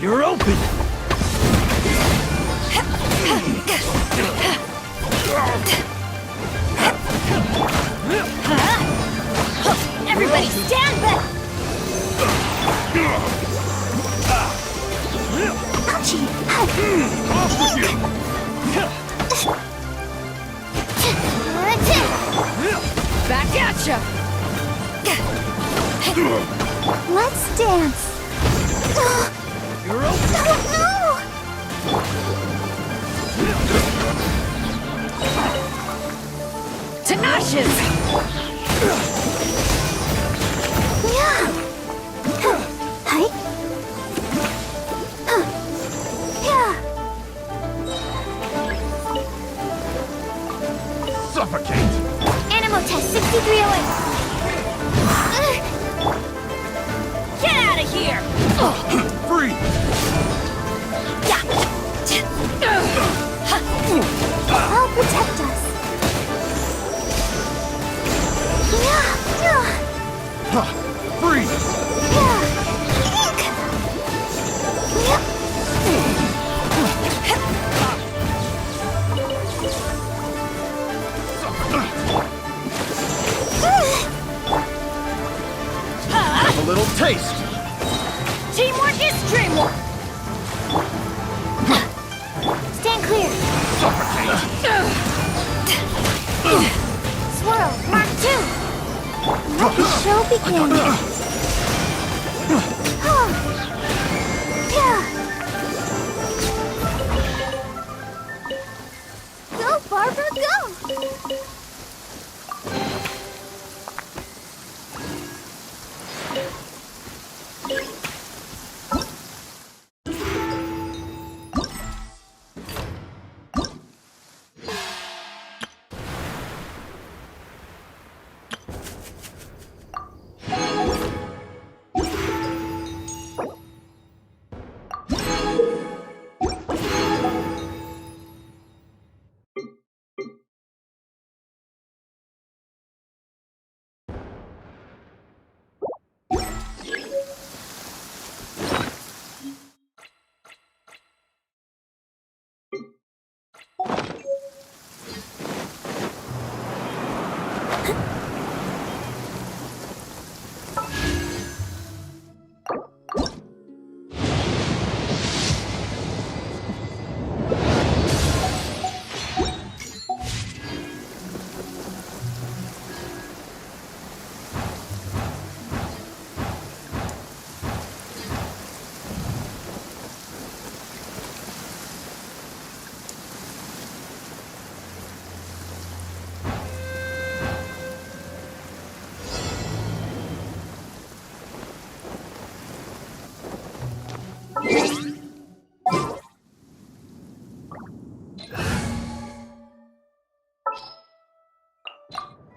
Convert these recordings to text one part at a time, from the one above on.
You're open! Everybody stand back! Ouchie! Off with you! Back at ya! Let's dance! You're open! No! Tenacious! Yeah! Hi! Yeah! Suffocate! Animal test 6308! Get out of here! Free! I'll protect us. Yeah. Free! A little taste! Teamwork is dreamwork. Stand clear. Suffocate! Swirl, Mark 2. Let the show begin. Go, Barbara, go!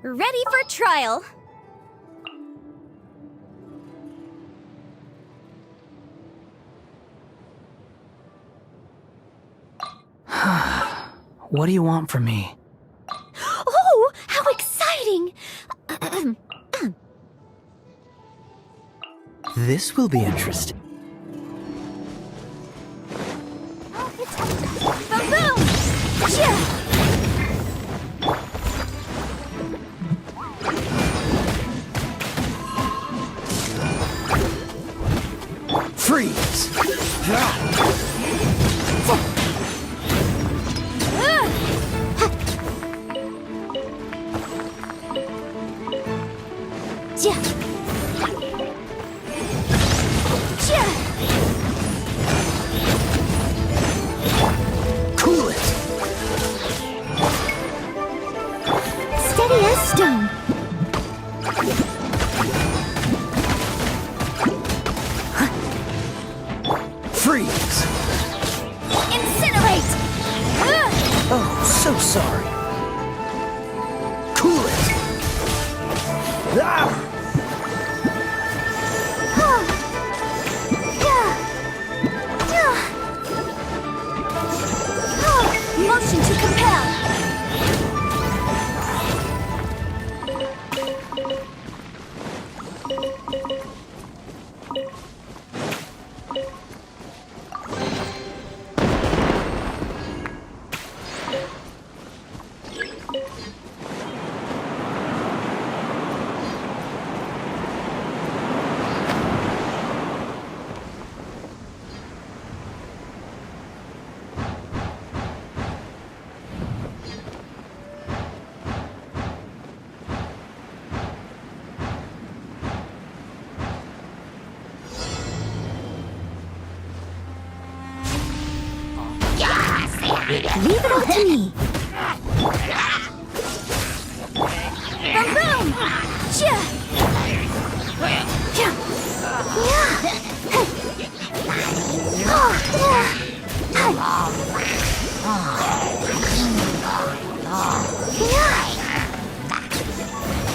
Ready for trial. What do you want from me? Oh, how exciting! This will be interesting. Boom! Yeah. Freeze! Cool it! Steady as stone. Freeze! Incinerate! Oh, so sorry. Cool it! Ah! Motion to compel. Leave it all to me. Boom, boom! Chia!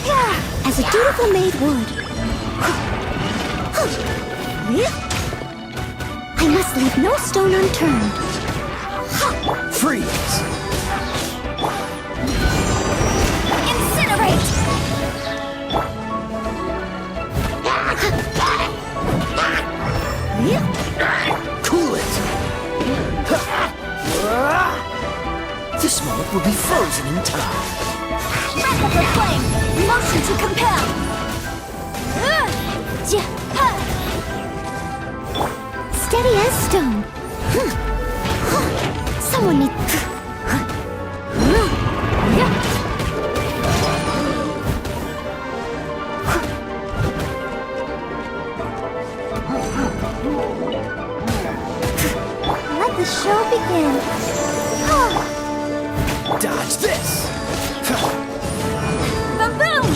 Yeah. As a dutiful maid would. I must leave no stone unturned. Freeze! Incinerate! Cool it! This moment will be frozen in time. Breath of the flame! Motion to compel! Steady as stone. Someone needs... Let the show begin. Dodge this! Boom boom!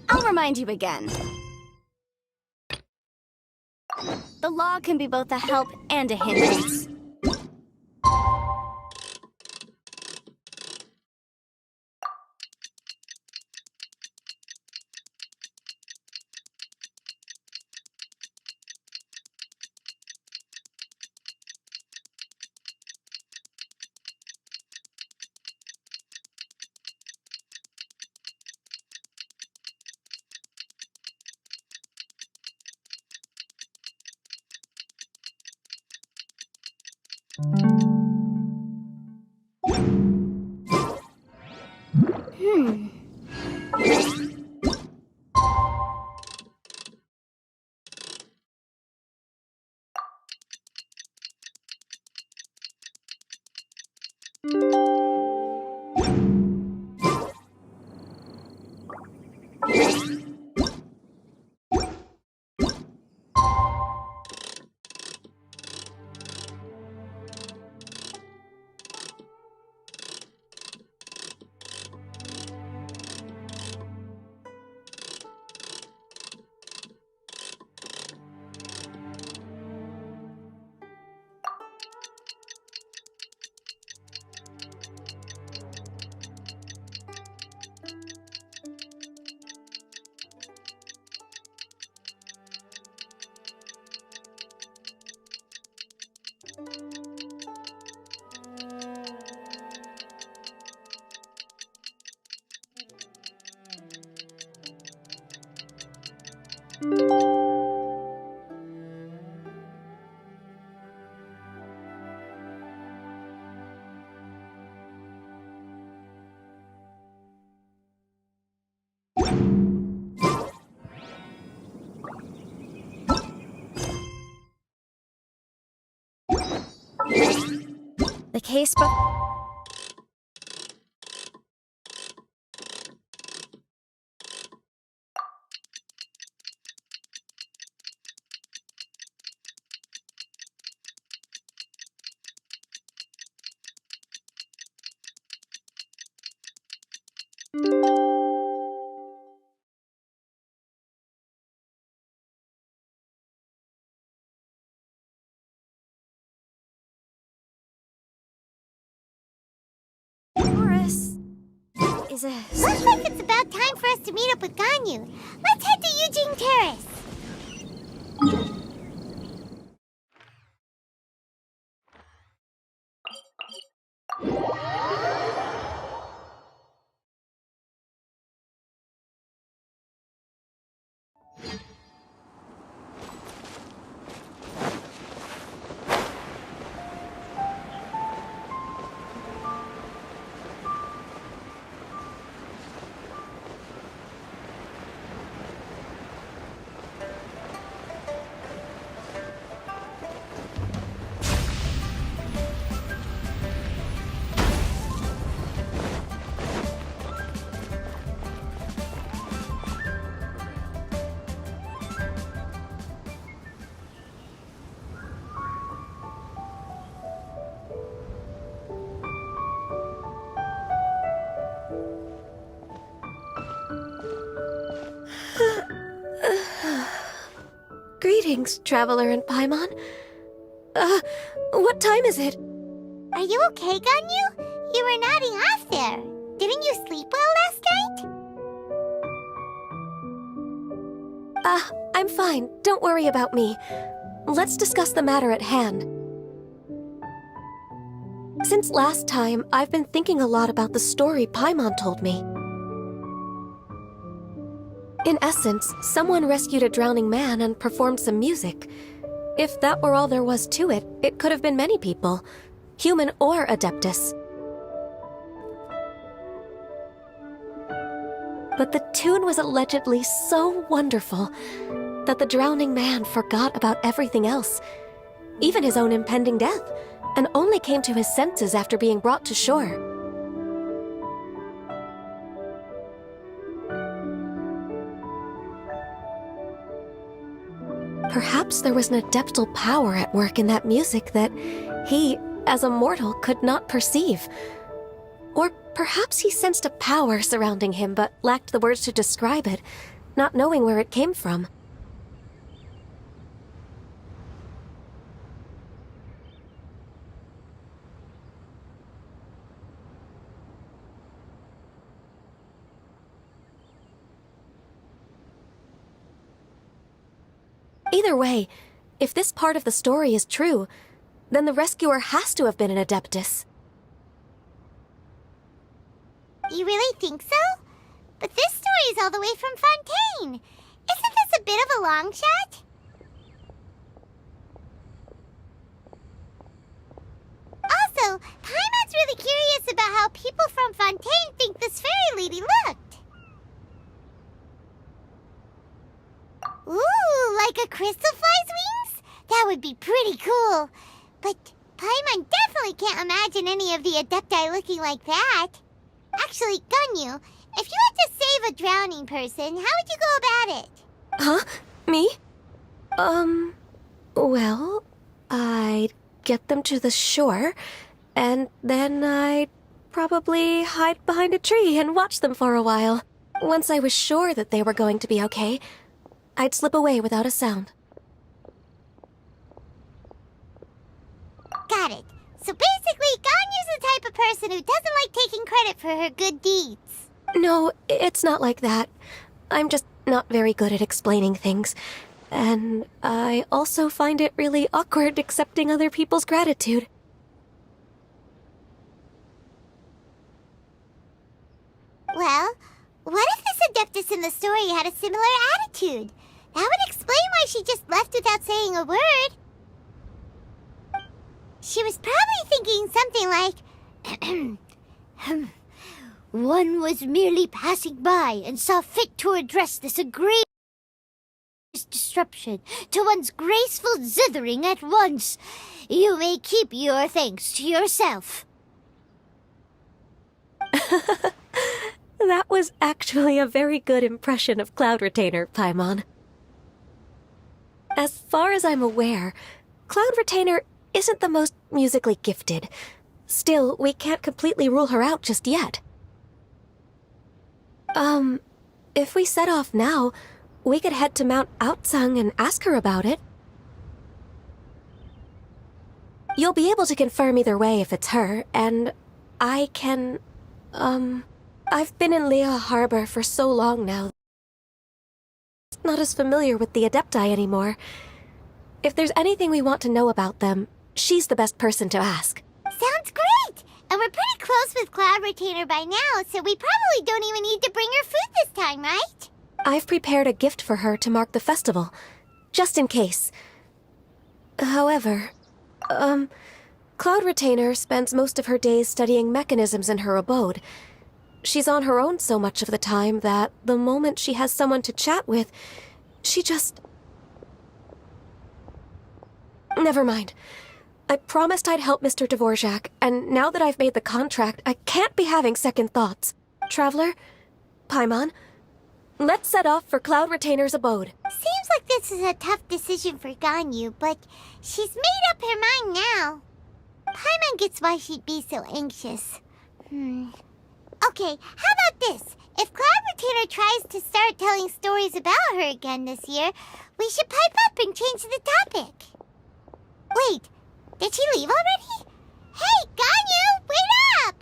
I'll remind you again. The law can be both a help and a hindrance. The case but Horace is a... Looks like it's about time for us to meet up with Ganyu. Let's head to Eugene Terrace. Greetings, traveler in Paimon. What time is it? Are you okay, Ganyu? You were nodding off there. Didn't you sleep well last night? I'm fine. Don't worry about me. Let's discuss the matter at hand. Since last time, I've been thinking a lot about the story Paimon told me. In essence, someone rescued a drowning man and performed some music. If that were all there was to it, it could have been many people, human or Adeptus. But the tune was allegedly so wonderful that the drowning man forgot about everything else, even his own impending death, and only came to his senses after being brought to shore. Perhaps there was an adeptal power at work in that music that he, as a mortal, could not perceive. Or perhaps he sensed a power surrounding him but lacked the words to describe it, not knowing where it came from. Either way, if this part of the story is true, then the rescuer has to have been an Adeptus. You really think so? But this story is all the way from Fontaine. Isn't this a bit of a long shot? Also, Paimon's really curious about how people from Fontaine think this fairy lady looked. Ooh, like a crystal fly's wings? That would be pretty cool. But Paimon definitely can't imagine any of the Adepti looking like that. Actually, Ganyu, if you had to save a drowning person, how would you go about it? Huh? Me? Well, I'd get them to the shore, and then I'd probably hide behind a tree and watch them for a while. Once I was sure that they were going to be okay, I'd slip away without a sound. Got it. So basically, Ganyu's the type of person who doesn't like taking credit for her good deeds. No, it's not like that. I'm just not very good at explaining things. And I also find it really awkward accepting other people's gratitude. Well, what if this Adeptus in the story had a similar attitude? That would explain why she just left without saying a word. She was probably thinking something like, one was merely passing by and saw fit to address this egregious disruption to one's graceful zithering at once. You may keep your thanks to yourself. That was actually a very good impression of Cloud Retainer, Paimon. As far as I'm aware, Cloud Retainer isn't the most musically gifted. Still, we can't completely rule her out just yet. If we set off now, we could head to Mount Outsung and ask her about it. You'll be able to confirm either way if it's her, and I can, I've been in Lea Harbor for so long now. Not as familiar with the Adepti anymore. If there's anything we want to know about them, she's the best person to ask. Sounds great! And we're pretty close with Cloud Retainer by now, so we probably don't even need to bring her food this time, right? I've prepared a gift for her to mark the festival, just in case. However, Cloud Retainer spends most of her days studying mechanisms in her abode. She's on her own so much of the time that the moment she has someone to chat with, she just... Never mind. I promised I'd help Mr. Dvorak, and now that I've made the contract, I can't be having second thoughts. Traveler, Paimon, let's set off for Cloud Retainer's abode. Seems like this is a tough decision for Ganyu, but she's made up her mind now. Paimon gets why she'd be so anxious. Okay, how about this? If Cloud Retainer tries to start telling stories about her again this year, we should pipe up and change the topic. Wait, did she leave already? Hey, Ganyu, wait up!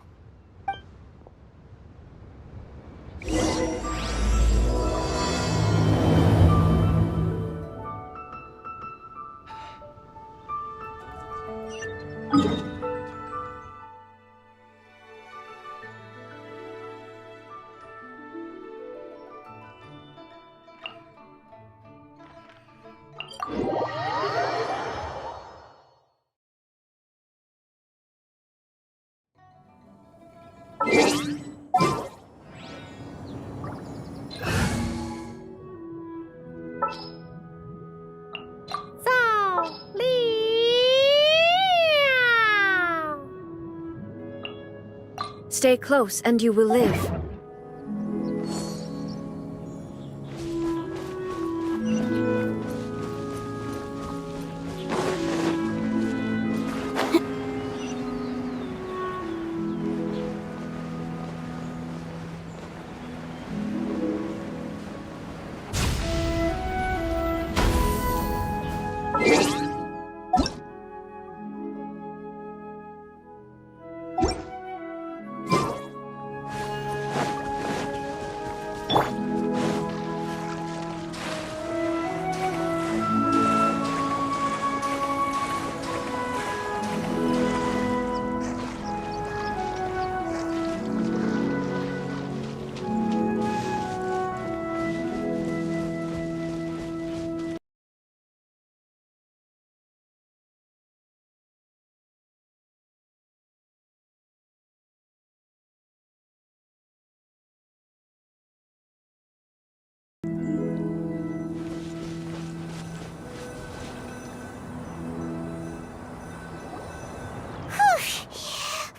Stay close and you will live.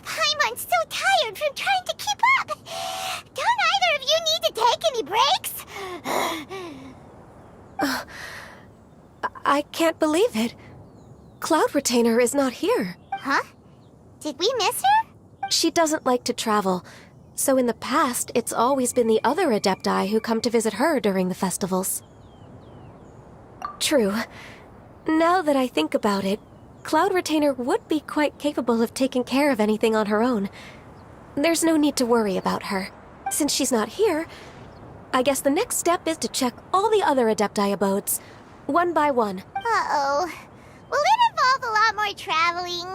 Paimon's so tired from trying to keep up. Don't either of you need to take any breaks? I can't believe it. Cloud Retainer is not here. Huh? Did we miss her? She doesn't like to travel, so in the past, it's always been the other Adepti who come to visit her during the festivals. True. Now that I think about it, Cloud Retainer would be quite capable of taking care of anything on her own. There's no need to worry about her. Since she's not here, I guess the next step is to check all the other Adepti abodes, one by one. Uh-oh. Will it involve a lot more traveling?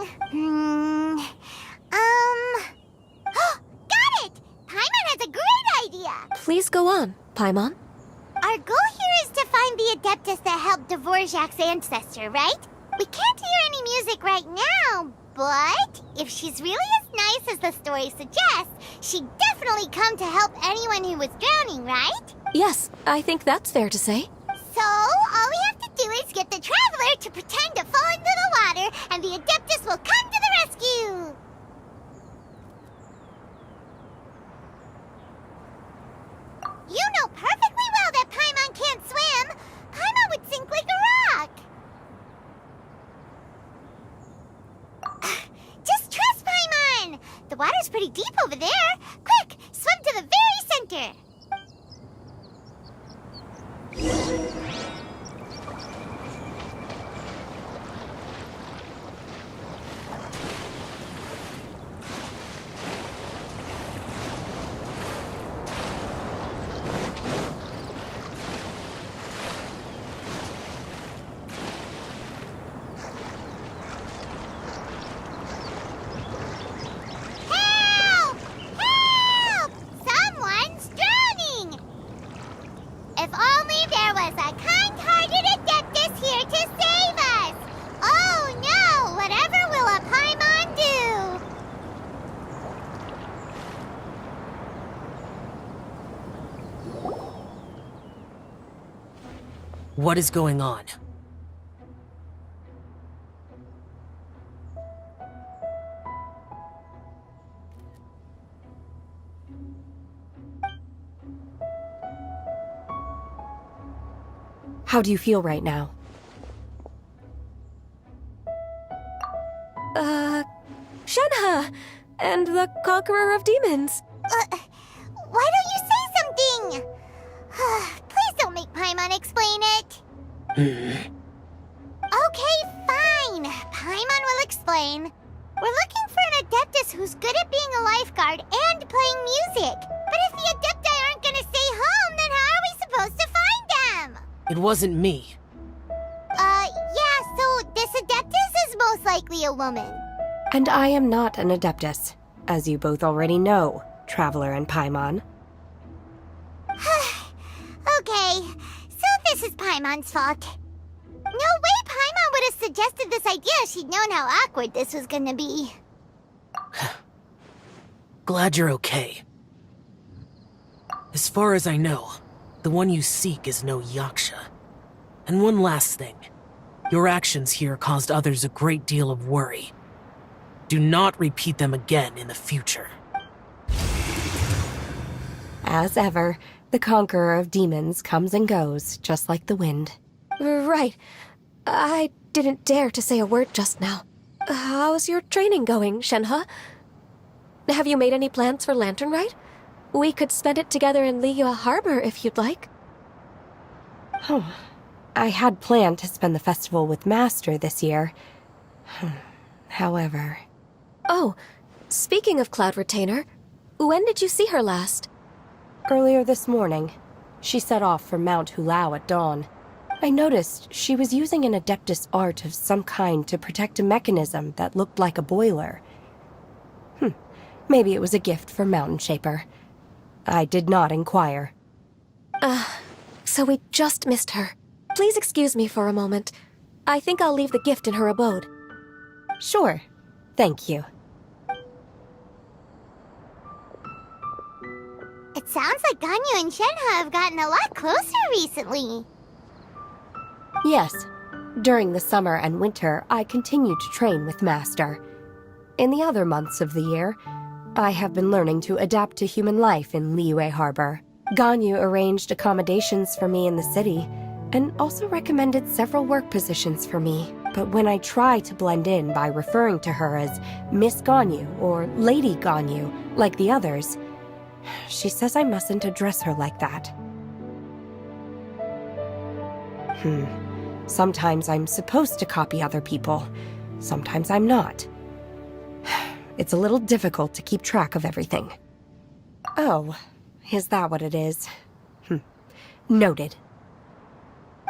Got it! Paimon has a great idea! Please go on, Paimon. Our goal here is to find find the Adeptus that helped Dvorak's ancestor, right? We can't hear any music right now, but if she's really as nice as the story suggests, she'd definitely come to help anyone who was drowning, right? Yes, I think that's fair to say. So, all we have to do is get the Traveler to pretend to fall into the water, and the Adeptus will come to the rescue! You know perfectly well that Paimon can't swim! Paimon would sink like a rock! Just trust Paimon! The water's pretty deep over there! Quick, swim to the very center! Help! Help! Someone's drowning! If only there was a kind-hearted Adeptus here to save us! Oh no! Whatever will a Paimon do? What is going on? How do you feel right now? Shenhe! And the Conqueror of Demons! Why don't you say something? Please don't make Paimon explain it. Okay, fine. Paimon will explain. We're looking for an Adeptus who's good at being a lifeguard and playing music. But if the Adepti aren't gonna stay home, then how are we supposed to find them? It wasn't me. Yeah, so this Adeptus is most likely a woman. And I am not an Adeptus, as you both already know, Traveler and Paimon. Okay, so this is Paimon's fault. No way Paimon would have suggested this idea if she'd known how awkward this was gonna be. Glad you're okay. As far as I know, the one you seek is no Yaksha. And one last thing. Your actions here caused others a great deal of worry. Do not repeat them again in the future. As ever, the Conqueror of Demons comes and goes, just like the wind. Right. I didn't dare to say a word just now. How's your training going, Shenhe? Have you made any plans for Lantern Rite? We could spend it together in Liyue Harbor if you'd like. Oh, I had planned to spend the festival with Master this year. However... Oh, speaking of Cloud Retainer, when did you see her last? Earlier this morning. She set off for Mount Hulao at dawn. I noticed she was using an Adeptus art of some kind to protect a mechanism that looked like a boiler. Maybe it was a gift from Mountain Shaper. I did not inquire. So we just missed her. Please excuse me for a moment. I think I'll leave the gift in her abode. Sure. Thank you. It sounds like Ganyu and Shenhe have gotten a lot closer recently. Yes. During the summer and winter, I continued to train with Master. In the other months of the year, I have been learning to adapt to human life in Liyue Harbor. Ganyu arranged accommodations for me in the city, and also recommended several work positions for me. But when I try to blend in by referring to her as Miss Ganyu or Lady Ganyu, like the others, she says I mustn't address her like that. Sometimes I'm supposed to copy other people. Sometimes I'm not. It's a little difficult to keep track of everything. Oh, is that what it is? Noted.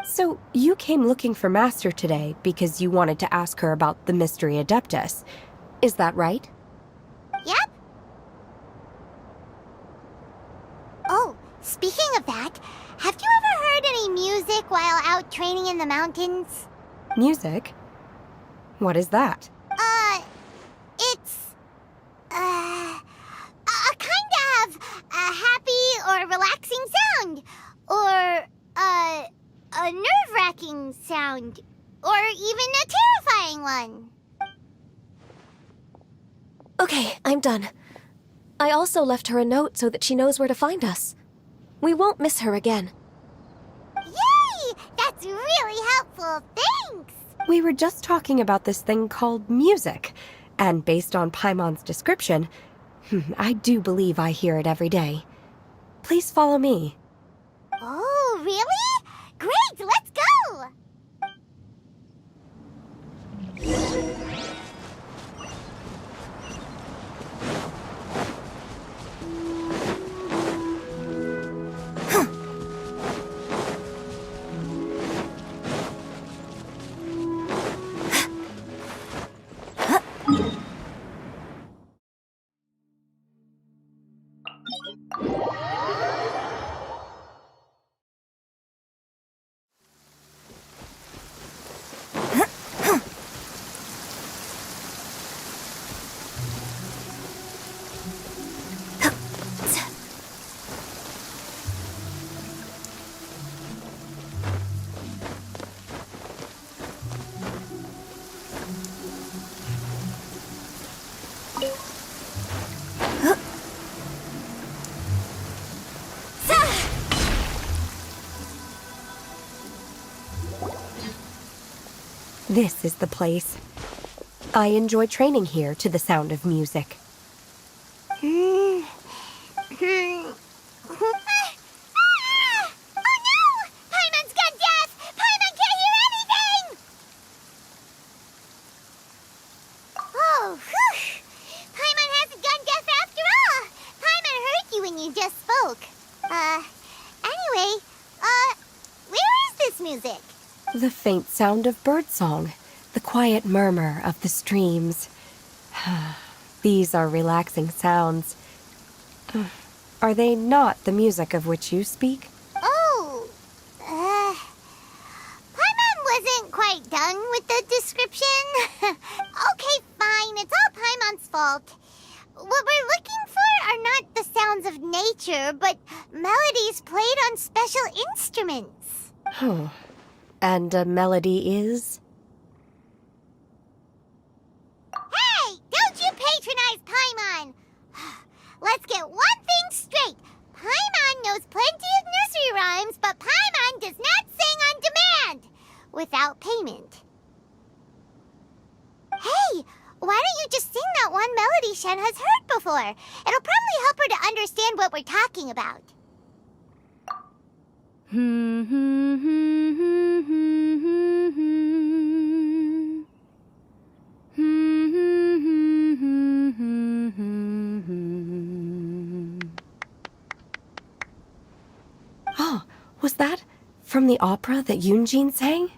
So, you came looking for Master today because you wanted to ask her about the Mystery Adeptus. Is that right? Yep. Oh, speaking of that, have you ever heard any any music while out training in the mountains? Music? What is that? It's, a kind of a happy or relaxing sound. Or, a nerve-wracking sound. Or even a terrifying one. Okay, I'm done. I also left her a note so that she knows where to find us. We won't miss her again. Yay! That's really helpful. Thanks! We were just talking about this thing called music, and based on Paimon's description, I do believe I hear it every day. Please follow me. Oh, really? Great, let's go! This is the place. I enjoy training here to the sound of music. Oh no! Paimon's gone deaf! Paimon can't hear anything! Oh, whew! Paimon hasn't gone deaf after all! Paimon heard you when you just spoke. Anyway, where is this music? The faint sound of birdsong, the quiet murmur of the streams. These are relaxing sounds. Are they not the music of which you speak? Oh, Paimon wasn't quite done with the description. Okay, fine, it's all Paimon's fault. What we're looking for are not the sounds of nature, but melodies played on special instruments. Oh. And a melody is? Hey, don't you patronize Paimon! Let's get one thing straight. Paimon knows plenty of nursery rhymes, but Paimon does not sing on demand without payment. Hey, why don't you just sing that one melody Shen has heard before? It'll probably help her to understand what we're talking about. Oh, was that from the opera that Yunjin sang?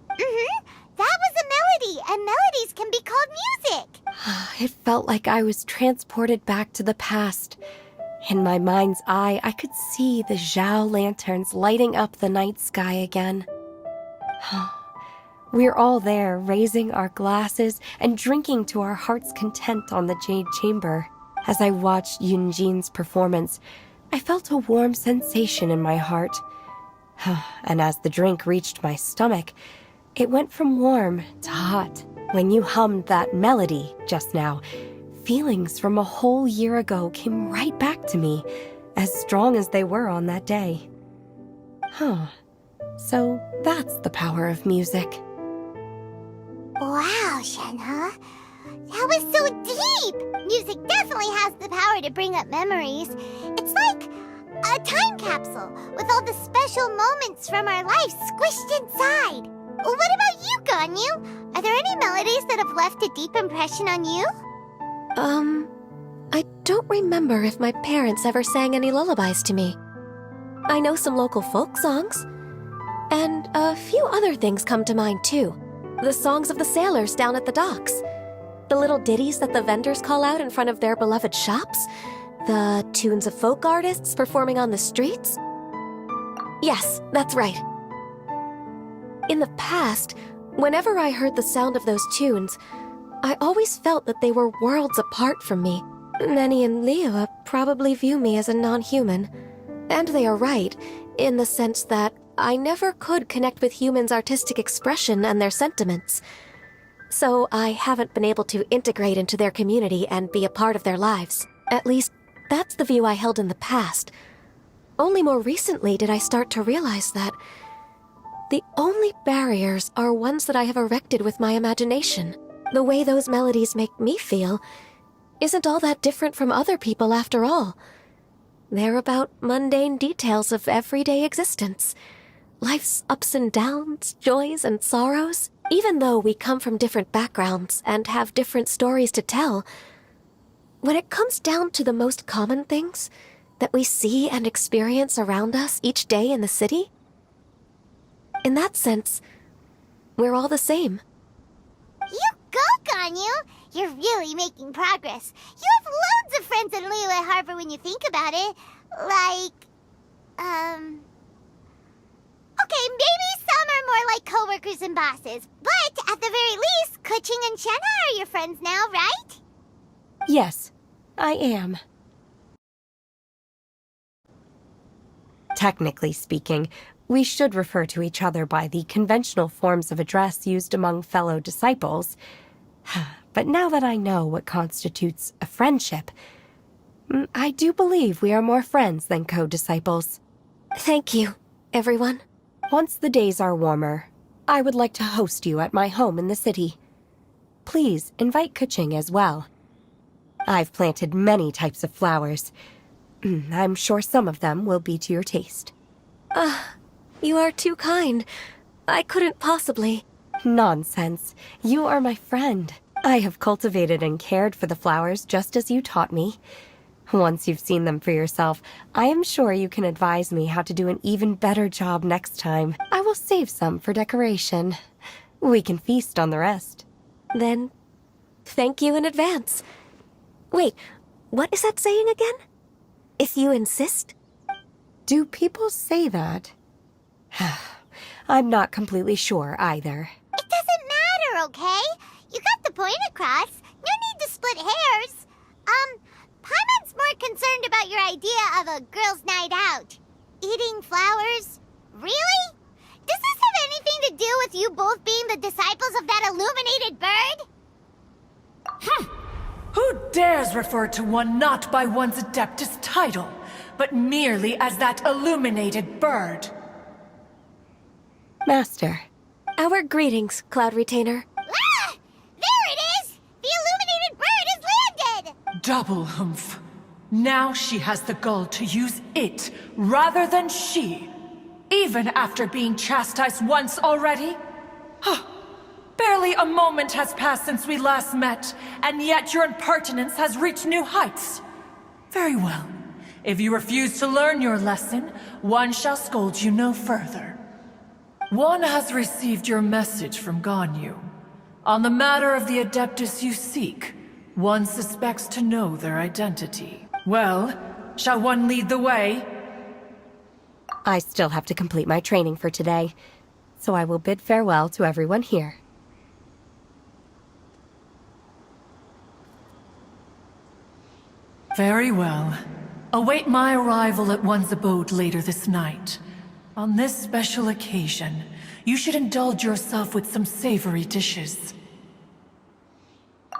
That was a melody, and melodies can be called music. It felt like I was transported back to the past. In my mind's eye, I could see the Zhao lanterns lighting up the night sky again. We're all there, raising our glasses and drinking to our heart's content on the Jade Chamber. As I watched Yunjin's performance, I felt a warm sensation in my heart. And as the drink reached my stomach, it went from warm to hot. When you hummed that melody just now, feelings from a whole year ago came right back to me, as strong as they were on that day. So that's the power of music. Wow, Shenhe. That was so deep! Music definitely has the power to bring up memories. It's like a time capsule with all the special moments from our life squished inside. What about you, Ganyu? Are there any melodies that have left a deep impression on you? I don't remember if my parents ever sang any lullabies to me. I know some local folk songs. And a few other things come to mind, too. The songs of the sailors down at the docks. The little ditties that the vendors call out in front of their beloved shops. The tunes of folk artists performing on the streets. Yes, that's right. In the past, whenever I heard the sound of those tunes, I always felt that they were worlds apart from me. Nenny and Leah probably view me as a non-human. And they are right, in the sense that I never could connect with humans' artistic expression and their sentiments. So I haven't been able to integrate into their community and be a part of their lives. At least, that's the view I held in the past. Only more recently did I start to realize that the only barriers are ones that I have erected with my imagination. The way those melodies make me feel isn't all that different from other people after all. They're about mundane details of everyday existence. Life's ups and downs, joys and sorrows. Even though we come from different backgrounds and have different stories to tell, when it comes down to the most common things that we see and experience around us each day in the city, in that sense, we're all the same. You go, Ganyu! You're really making progress. You have loads of friends in Liyue Harbor when you think about it. Okay, maybe some are more like coworkers and bosses, but at the very least, Kuching and Shenna are your friends now, right? Yes, I am. Technically speaking, we should refer to each other by the conventional forms of address used among fellow disciples. But now that I know what constitutes a friendship, I do believe we are more friends than co-disciples. Thank you, everyone. Once the days are warmer, I would like to host you at my home in the city. Please invite Kuching as well. I've planted many types of flowers. I'm sure some of them will be to your taste. You are too kind. I couldn't possibly. Nonsense. You are my friend. I have cultivated and cared for the flowers just as you taught me. Once you've seen them for yourself, I am sure you can advise me how to do an even better job next time. I will save some for decoration. We can feast on the rest. Then, thank you in advance. Wait, what is that saying again? If you insist? Do people say that? I'm not completely sure either. It doesn't matter, okay? You got the point across. No need to split hairs. Paimon's more concerned about your idea of a girls' night out. Eating flowers? Really? Does this have anything to do with you both being the disciples of that illuminated bird? Who dares refer to one not by one's Adeptus title, but merely as that illuminated bird? Master. Our greetings, Cloud Retainer. Ah! There it is! The illuminated bird has landed! Double humph. Now she has the gall to use it rather than she, even after being chastised once already? Barely a moment has passed since we last met, and yet your impertinence has reached new heights. Very well. If you refuse to learn your lesson, one shall scold you no further. One has received your message from Ganyu. On the matter of the Adeptus you seek, one suspects to know their identity. Well, shall one lead the way? I still have to complete my training for today, so I will bid farewell to everyone here. Very well. Await my arrival at one's abode later this night. On this special occasion, you should indulge yourself with some savory dishes.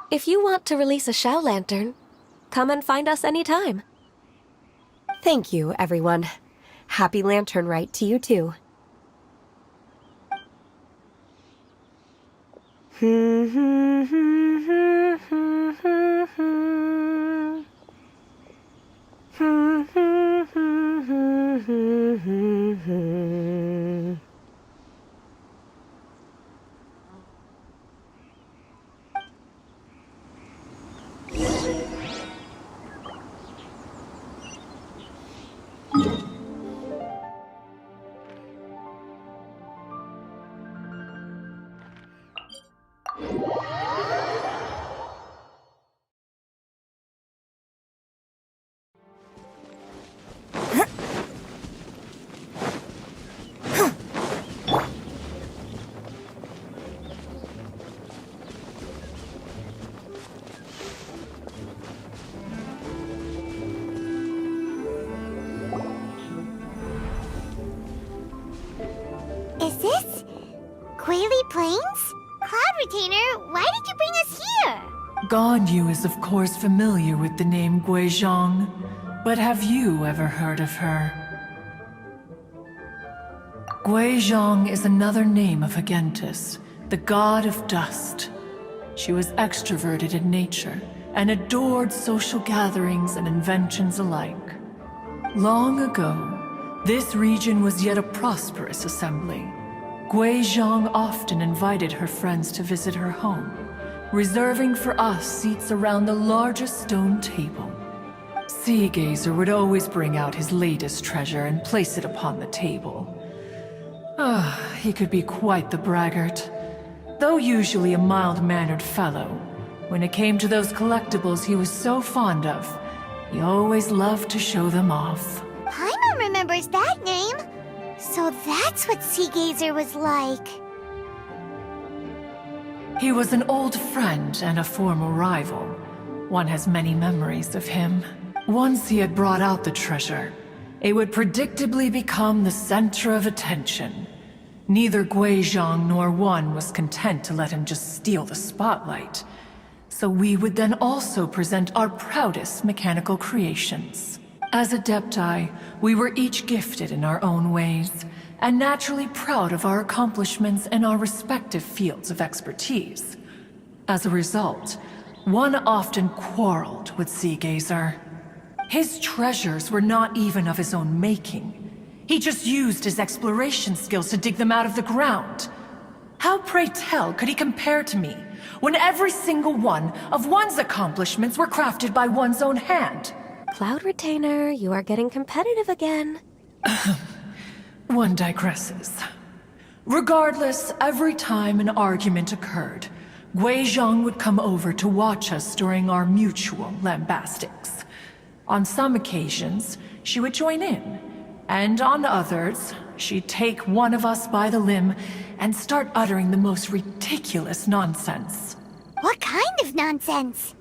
If you want to release a Shao Lantern, come and find us anytime. Thank you, everyone. Happy Lantern Rite to you too. did you bring us here? Ganyu is of course familiar with the name Guizhong, but have you ever heard of her? Guizhong is another name of Agentis, the god of dust. She was extroverted in nature and adored social gatherings and inventions alike. Long ago, this region was yet a prosperous assembly. Guizhong often invited her friends to visit her home, reserving for us seats around the largest stone table. Sea Gazer would always bring out his latest treasure and place it upon the table. He could be quite the braggart. Though usually a mild-mannered fellow, when it came to those collectibles he was so fond of, he always loved to show them off. Paimon remembers that name. So that's what Sea Gazer was like. He was an old friend and a former rival. One has many memories of him. Once he had brought out the treasure, it would predictably become the center of attention. Neither Guizhong nor one was content to let him just steal the spotlight. So we would then also present our proudest mechanical creations. As Adepti, we were each gifted in our own ways, and naturally proud of our accomplishments in our respective fields of expertise. As a result, one often quarreled with Sea Gazer. His treasures were not even of his own making. He just used his exploration skills to dig them out of the ground. How, pray tell, could he compare to me, when every single one of one's accomplishments were crafted by one's own hand? Cloud Retainer, you are getting competitive again. One digresses. Regardless, every time an argument occurred, Guizhong would come over to watch us during our mutual lambastics. On some occasions, she would join in, and on others, she'd take one of us by the limb and start uttering the most ridiculous nonsense. What kind of nonsense?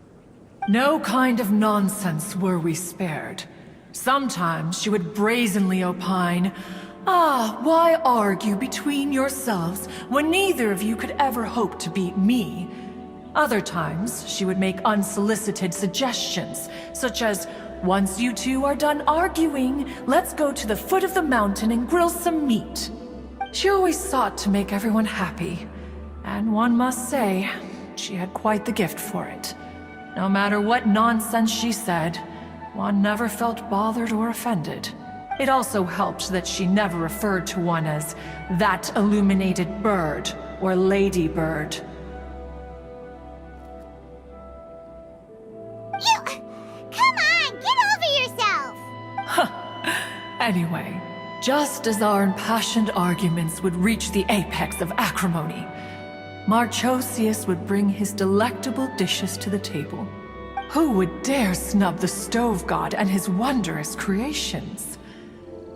No kind of nonsense were we spared. Sometimes she would brazenly opine, why argue between yourselves when neither of you could ever hope to beat me? Other times, she would make unsolicited suggestions, such as, once you two are done arguing, let's go to the foot of the mountain and grill some meat. She always sought to make everyone happy, and one must say, she had quite the gift for it. No matter what nonsense she said, one never felt bothered or offended. It also helped that she never referred to one as that illuminated bird or lady bird. Come on, get over yourself! Anyway, just as our impassioned arguments would reach the apex of acrimony, Marchosius would bring his delectable dishes to the table. Who would dare snub the stove god and his wondrous creations?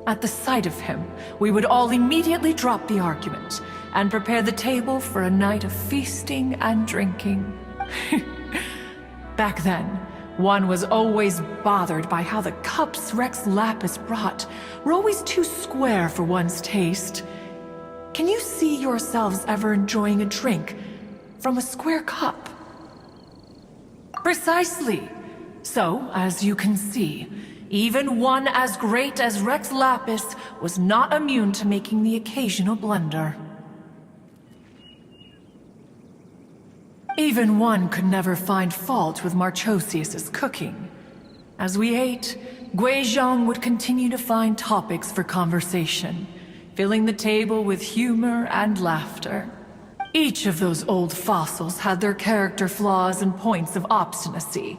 At the sight of him, we would all immediately drop the argument and prepare the table for a night of feasting and drinking. Back then, one was always bothered by how the cups Rex Lapis brought were always too square for one's taste. Can you see yourselves ever enjoying a drink from a square cup? Precisely. So, as you can see, even one as great as Rex Lapis was not immune to making the occasional blunder. Even one could never find fault with Marchosius's cooking. As we ate, Guizhong would continue to find topics for conversation, filling the table with humor and laughter. Each of those old fossils had their character flaws and points of obstinacy.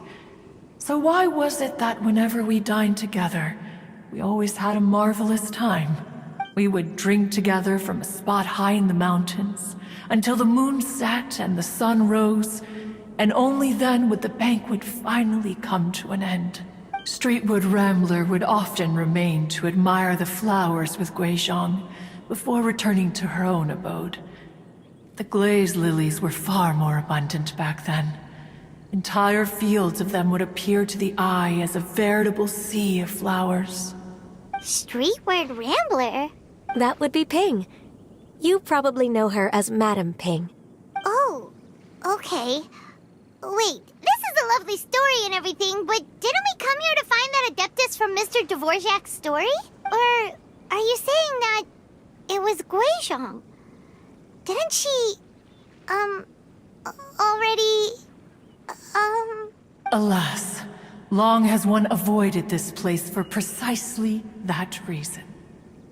So why was it that whenever we dined together, we always had a marvelous time? We would drink together from a spot high in the mountains, until the moon set and the sun rose, and only then would the banquet finally come to an end. Streetwood Rambler would often remain to admire the flowers with Guizhong before returning to her own abode. The glaze lilies were far more abundant back then. Entire fields of them would appear to the eye as a veritable sea of flowers. Streetward Rambler? That would be Ping. You probably know her as Madam Ping. Oh, Okay. Wait, this is a lovely story and everything, but didn't we come here to find that Adeptus from Mr. Dvorak's story? Or are you saying that it was Guizhong? Didn't she, already, Alas, long has one avoided this place for precisely that reason.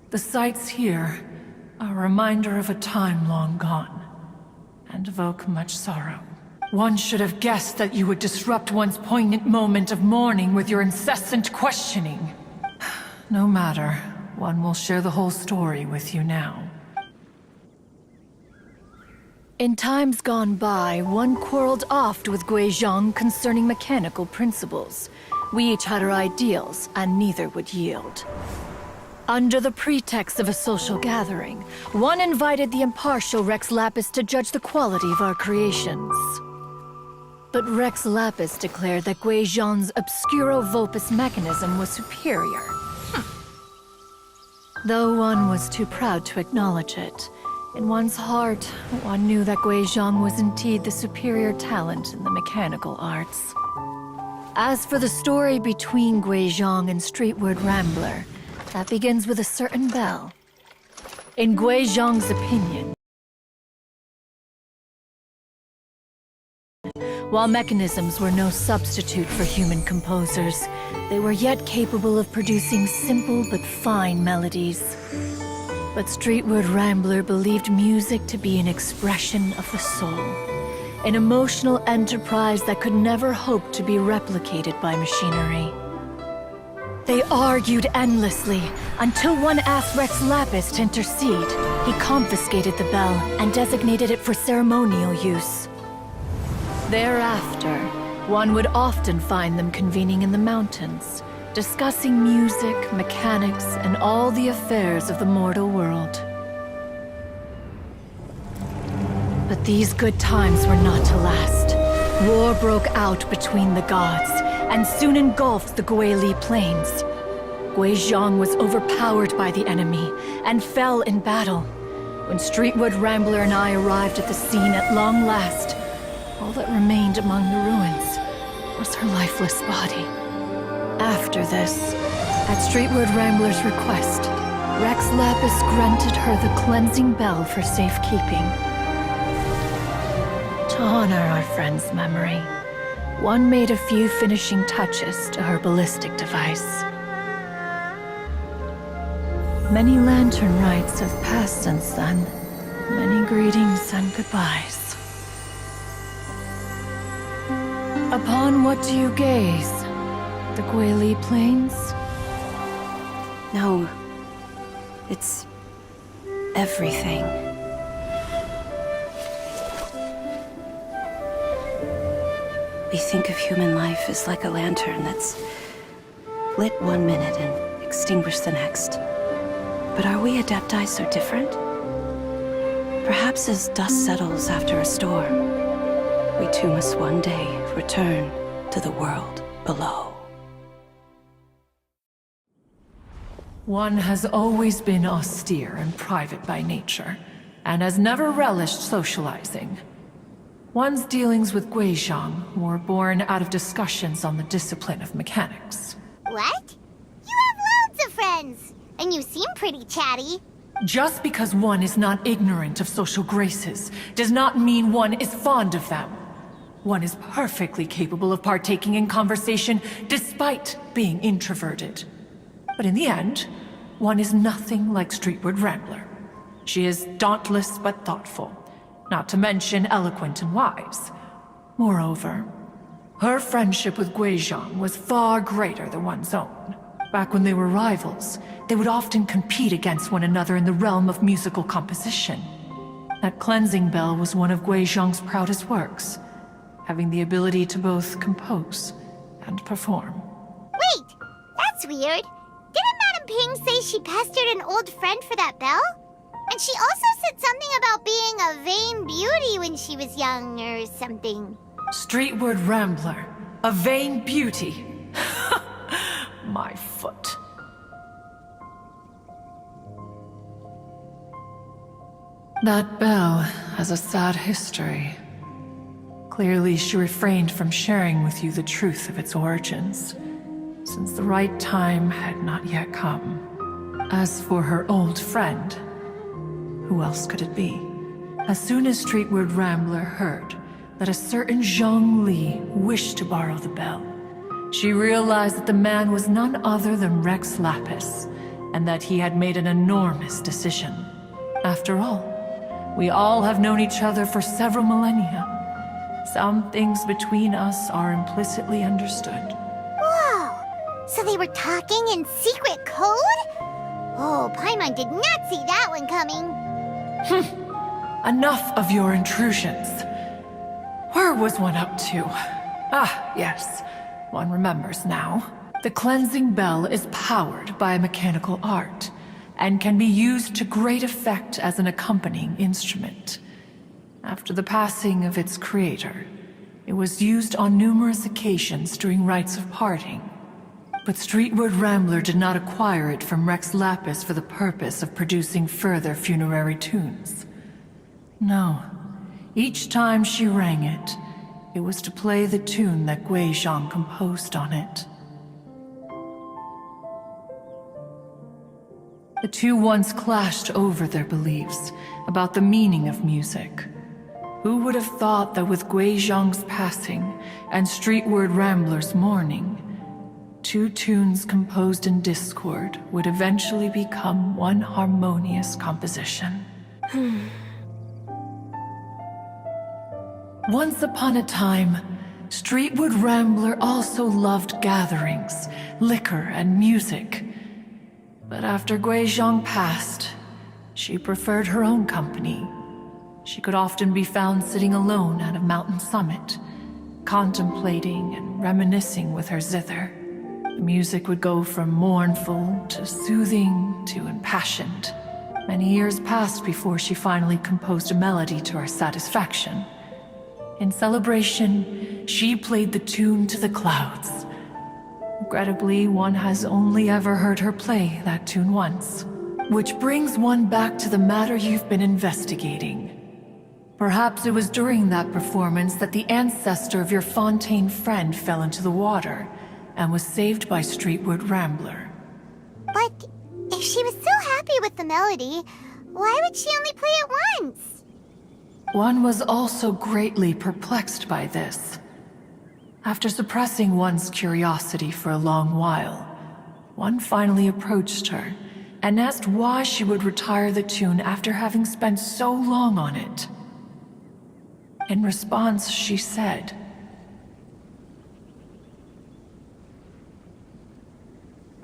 The sights here are a reminder of a time long gone, and evoke much sorrow. One should have guessed that you would disrupt one's poignant moment of mourning with your incessant questioning. No matter, one will share the whole story with you now. In times gone by, one quarreled oft with Guizhong concerning mechanical principles. We each had our ideals, and neither would yield. Under the pretext of a social gathering, one invited the impartial Rex Lapis to judge the quality of our creations. But Rex Lapis declared that Guizhong's Obscuro Vulpus mechanism was superior. Though one was too proud to acknowledge it, in one's heart, one knew that Guizhong was indeed the superior talent in the mechanical arts. As for the story between Guizhong and Streetward Rambler, that begins with a certain bell. In Guizhong's opinion, while mechanisms were no substitute for human composers, they were yet capable of producing simple but fine melodies. But Streetward Rambler believed music to be an expression of the soul, an emotional enterprise that could never hope to be replicated by machinery. They argued endlessly, until one asked Rex Lapis to intercede. He confiscated the bell and designated it for ceremonial use. Thereafter, one would often find them convening in the mountains, discussing music, mechanics, and all the affairs of the mortal world. But these good times were not to last. War broke out between the gods, and soon engulfed the Guili Plains. Guizhong was overpowered by the enemy, and fell in battle. When Streetwood Rambler and I arrived at the scene at long last, all that remained among the ruins was her lifeless body. After this, at Streetwood Rambler's request, Rex Lapis granted her the cleansing bell for safekeeping. To honor our friend's memory, one made a few finishing touches to her ballistic device. Many lantern rites have passed since then. Many greetings and goodbyes. Upon what do you gaze? The Guili Plains? No. It's everything. We think of human life as like a lantern that's lit one minute and extinguished the next. But are we Adepti so different? Perhaps as dust settles after a storm, we too must one day return to the world below. One has always been austere and private by nature, and has never relished socializing. One's dealings with Guizhong were born out of discussions on the discipline of mechanics. What? You have loads of friends, and you seem pretty chatty. Just because one is not ignorant of social graces does not mean one is fond of them. One is perfectly capable of partaking in conversation despite being introverted. But in the end, one is nothing like Streetward Rambler. She is dauntless but thoughtful, not to mention eloquent and wise. Moreover, her friendship with Guizhong was far greater than one's own. Back when they were rivals, they would often compete against one another in the realm of musical composition. That cleansing bell was one of Guizhong's proudest works, having the ability to both compose and perform. Wait, that's weird. Didn't Madame Ping say she pestered an old friend for that bell? And she also said something about being a vain beauty when she was young or something. Streetward Rambler, a vain beauty. My foot. That bell has a sad history. Clearly, she refrained from sharing with you the truth of its origins, since the right time had not yet come. As for her old friend, who else could it be? As soon as Streetward Rambler heard that a certain Zhang Li wished to borrow the bell, she realized that the man was none other than Rex Lapis, and that he had made an enormous decision. After all, we all have known each other for several millennia. Some things between us are implicitly understood. Whoa! So they were talking in secret code? Oh, Paimon did not see that one coming. Enough of your intrusions. Where was one up to? Ah, yes. One remembers now. The cleansing bell is powered by a mechanical art, and can be used to great effect as an accompanying instrument. After the passing of its creator, it was used on numerous occasions during rites of parting. But Streetward Rambler did not acquire it from Rex Lapis for the purpose of producing further funerary tunes. No. Each time she rang it, it was to play the tune that Gui Zhang composed on it. The two once clashed over their beliefs about the meaning of music. Who would have thought that with Gui Zhang's passing and Streetward Rambler's mourning, two tunes composed in discord would eventually become one harmonious composition? Once upon a time, Streetward Rambler also loved gatherings, liquor, and music. But after Gui Zhang passed, she preferred her own company. She could often be found sitting alone at a mountain summit, contemplating and reminiscing with her zither. The music would go from mournful to soothing to impassioned. Many years passed before she finally composed a melody to her satisfaction. In celebration, she played the tune to the clouds. Regrettably, one has only ever heard her play that tune once. Which brings one back to the matter you've been investigating. Perhaps it was during that performance that the ancestor of your Fontaine friend fell into the water and was saved by Streetward Rambler. But if she was so happy with the melody, why would she only play it once? One was also greatly perplexed by this. After suppressing one's curiosity for a long while, one finally approached her and asked why she would retire the tune after having spent so long on it. In response, she said,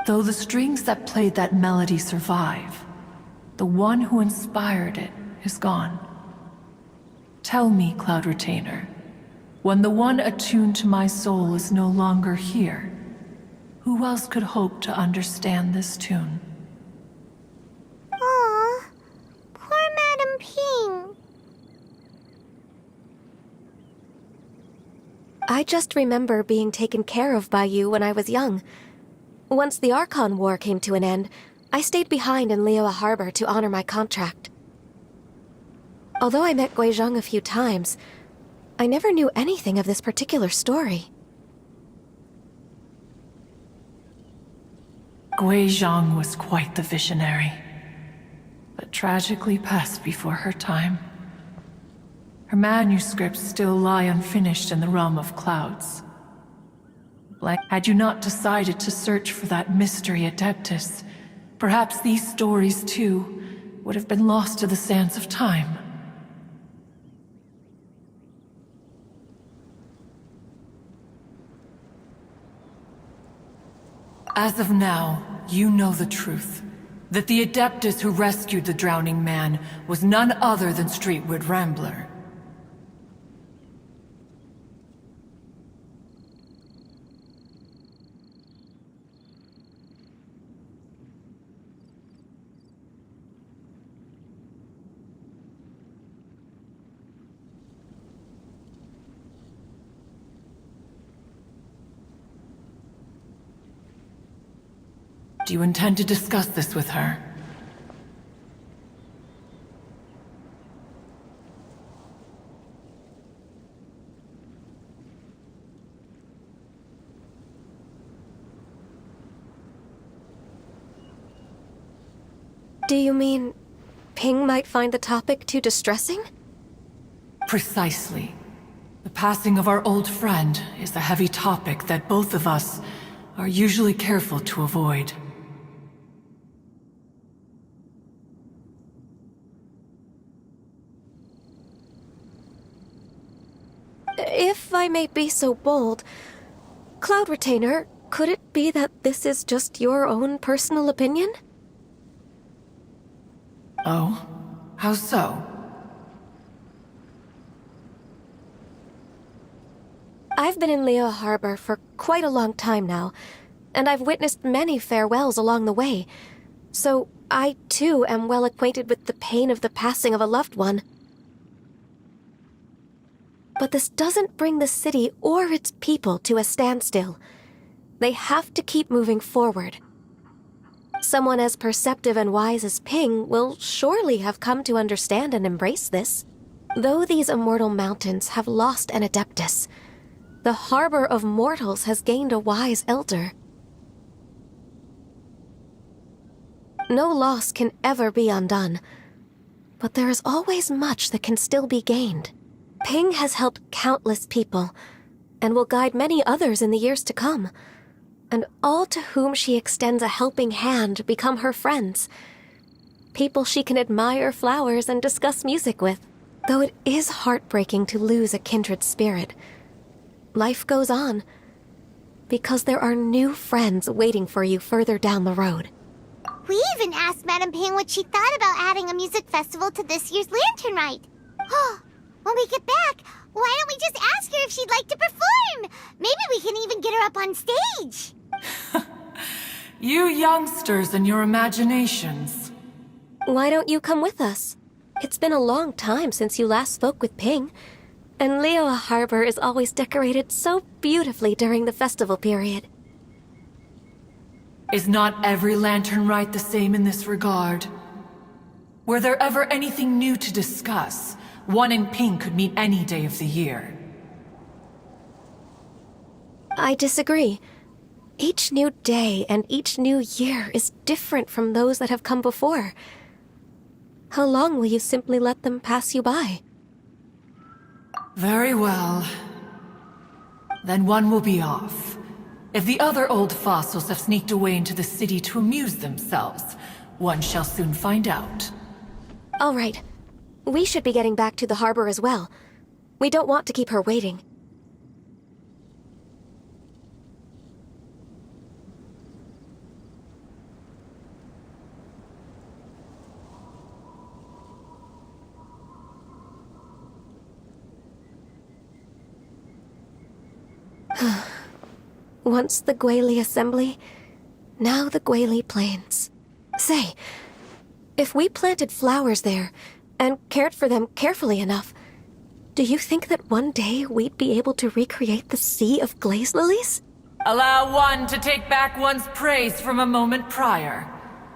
"Though the strings that played that melody survive, the one who inspired it is gone. Tell me, Cloud Retainer, when the one attuned to my soul is no longer here, who else could hope to understand this tune?" Aw, poor Madame Ping. I just remember being taken care of by you when I was young. Once the Archon War came to an end, I stayed behind in Liyue Harbor to honor my contract. Although I met Gui Zhang a few times, I never knew anything of this particular story. Gui Zhang was quite the visionary, but tragically passed before her time. Her manuscripts still lie unfinished in the realm of clouds. Had you not decided to search for that mystery Adeptus, perhaps these stories too would have been lost to the sands of time. As of now, you know the truth. That the Adeptus who rescued the drowning man was none other than Streetward Rambler. Do you intend to discuss this with her? Do you mean Ping might find the topic too distressing? Precisely. The passing of our old friend is a heavy topic that both of us are usually careful to avoid. If I may be so bold, Cloud Retainer, could it be that this is just your own personal opinion? Oh? How so? I've been in Leo Harbor for quite a long time now, and I've witnessed many farewells along the way, so I too am well acquainted with the pain of the passing of a loved one. But this doesn't bring the city or its people to a standstill. They have to keep moving forward. Someone as perceptive and wise as Ping will surely have come to understand and embrace this. Though these immortal mountains have lost an Adeptus, the harbor of mortals has gained a wise elder. No loss can ever be undone, but there is always much that can still be gained. Ping has helped countless people, and will guide many others in the years to come. And all to whom she extends a helping hand become her friends. People she can admire flowers and discuss music with. Though it is heartbreaking to lose a kindred spirit, life goes on, because there are new friends waiting for you further down the road. We even asked Madame Ping what she thought about adding a music festival to this year's Lantern Rite. Oh, when we get back, why don't we just ask her if she'd like to perform? Maybe we can even get her up on stage. You youngsters and your imaginations. Why don't you come with us? It's been a long time since you last spoke with Ping, and Leo Harbor is always decorated so beautifully during the festival period. Is not every Lantern Rite the same in this regard? Were there ever anything new to discuss, one and Ping could meet any day of the year? I disagree. Each new day and each new year is different from those that have come before. How long will you simply let them pass you by? Very well. Then one will be off. If the other old fossils have sneaked away into the city to amuse themselves, one shall soon find out. All right. We should be getting back to the harbor as well. We don't want to keep her waiting. Once the Guili Assembly, now the Guili Plains. Say, if we planted flowers there and cared for them carefully enough, do you think that one day we'd be able to recreate the Sea of Glaze Lilies? Allow one to take back one's praise from a moment prior.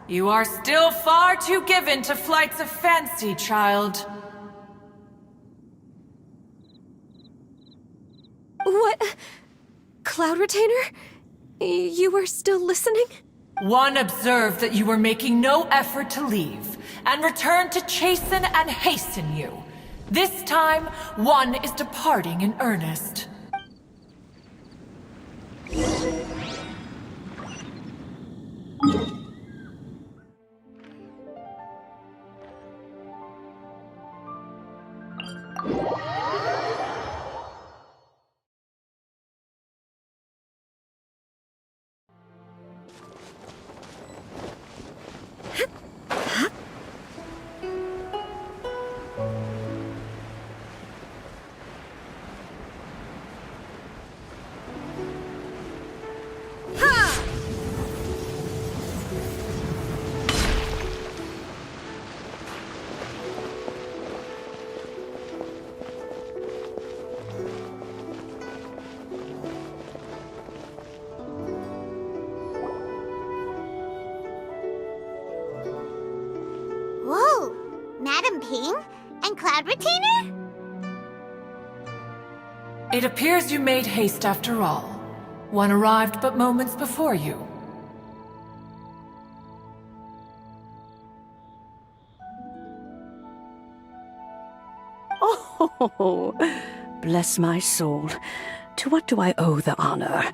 You are still far too given to flights of fancy, child. What? Cloud Retainer? You were still listening? One observed that you were making no effort to leave, and returned to chasten and hasten you. This time, one is departing in earnest. Whoa! Madame Ping? And Cloud Retainer? It appears you made haste after all. One arrived but moments before you. Oh, bless my soul. To what do I owe the honor?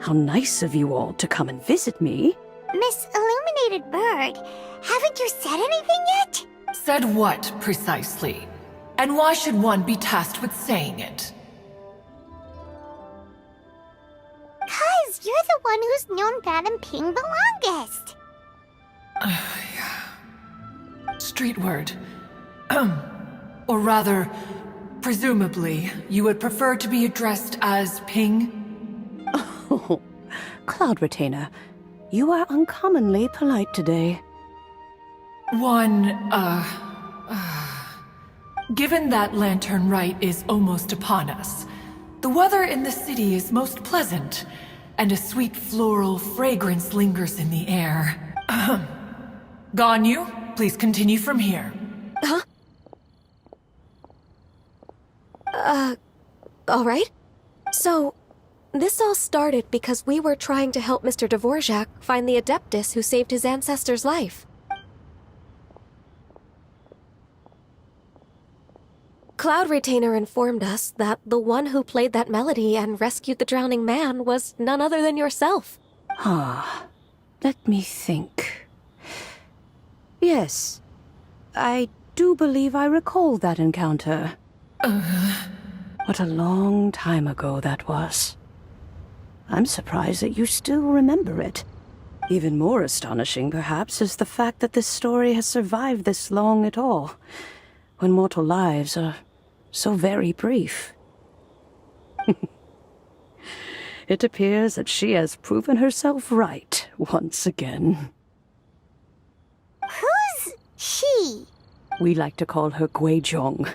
How nice of you all to come and visit me. Miss Illuminated Bird, haven't you said anything yet? Said what, precisely? And why should one be tasked with saying it? 'Cause you're the one who's known Madam Ping the longest. Street word. Or rather, presumably, you would prefer to be addressed as Ping? Oh, Cloud Retainer, you are uncommonly polite today. Given that Lantern Rite is almost upon us, the weather in the city is most pleasant, and a sweet floral fragrance lingers in the air. Ganyu, please continue from here. Huh? Alright. So, this all started because we were trying to help Mr. Dvorak find the Adeptus who saved his ancestor's life. Cloud Retainer informed us that the one who played that melody and rescued the drowning man was none other than yourself. Let me think. Yes, I do believe I recall that encounter. What a long time ago that was. I'm surprised that you still remember it. Even more astonishing, perhaps, is the fact that this story has survived this long at all, when mortal lives are so very brief. It appears that she has proven herself right once again. Who's she? We like to call her Guizhong.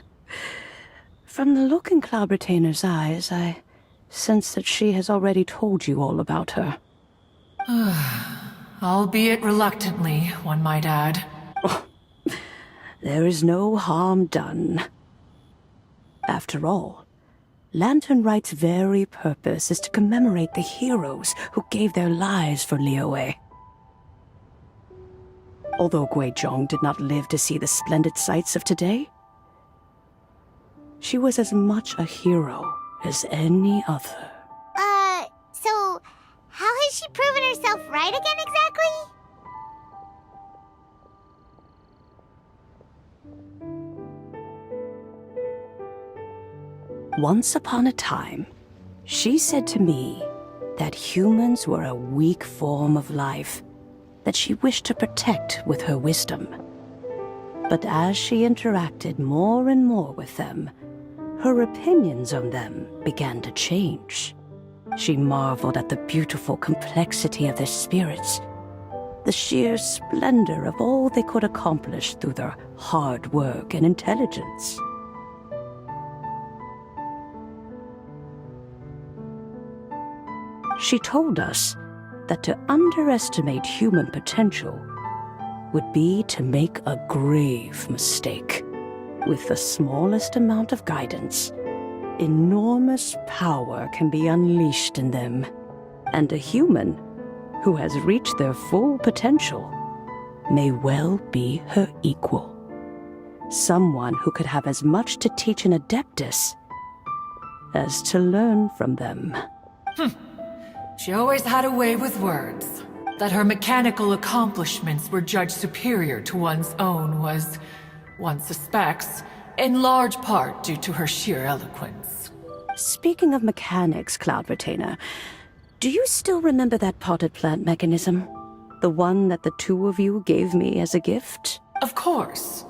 From the look in Cloud Retainer's eyes, I sense that she has already told you all about her. Albeit reluctantly, one might add. There is no harm done. After all, Lantern Rite's very purpose is to commemorate the heroes who gave their lives for Liyue. Although Guizhong did not live to see the splendid sights of today, she was as much a hero as any other. So how has she proven herself right again exactly? Once upon a time, she said to me that humans were a weak form of life that she wished to protect with her wisdom. But as she interacted more and more with them, her opinions on them began to change. She marveled at the beautiful complexity of their spirits, the sheer splendor of all they could accomplish through their hard work and intelligence. She told us that to underestimate human potential would be to make a grave mistake. With the smallest amount of guidance, enormous power can be unleashed in them, and a human who has reached their full potential may well be her equal. Someone who could have as much to teach an Adeptus as to learn from them. She always had a way with words. That her mechanical accomplishments were judged superior to one's own was, one suspects, in large part due to her sheer eloquence. Speaking of mechanics, Cloud Retainer, do you still remember that potted plant mechanism? The one that the two of you gave me as a gift? Of course.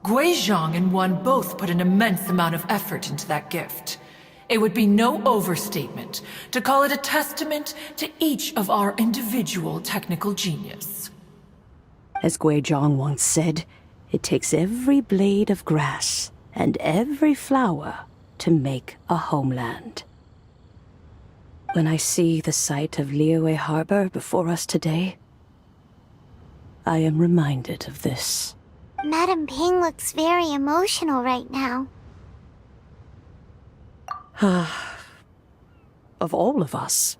Guizhong and one both put an immense amount of effort into that gift. It would be no overstatement to call it a testament to each of our individual technical genius. As Guizhong once said, it takes every blade of grass and every flower to make a homeland. When I see the sight of Liyue Harbor before us today, I am reminded of this. Madam Ping looks very emotional right now. Of all of us,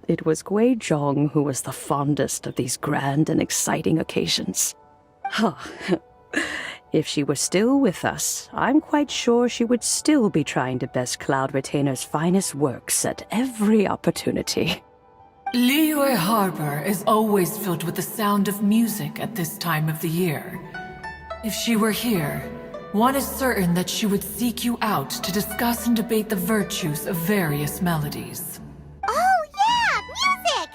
it was Guizhong who was the fondest of these grand and exciting occasions. If she were still with us, I'm quite sure she would still be trying to best Cloud Retainer's finest works at every opportunity. Liyue Harbor is always filled with the sound of music at this time of the year. If she were here, one is certain that she would seek you out to discuss and debate the virtues of various melodies. Oh, yeah! Music!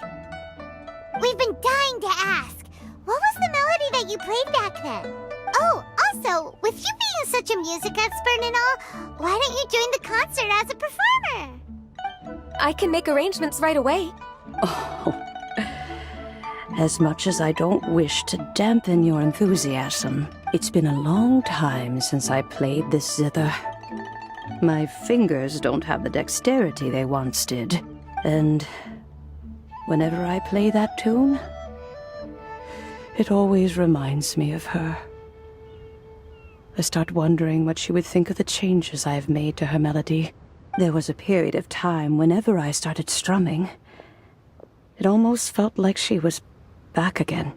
We've been dying to ask. What was the melody that you played back then? Oh, also, with you being such a music expert and all, why don't you join the concert as a performer? I can make arrangements right away. Oh, as much as I don't wish to dampen your enthusiasm, it's been a long time since I played this zither. My fingers don't have the dexterity they once did, and whenever I play that tune, it always reminds me of her. I start wondering what she would think of the changes I have made to her melody. There was a period of time whenever I started strumming, it almost felt like she was back again.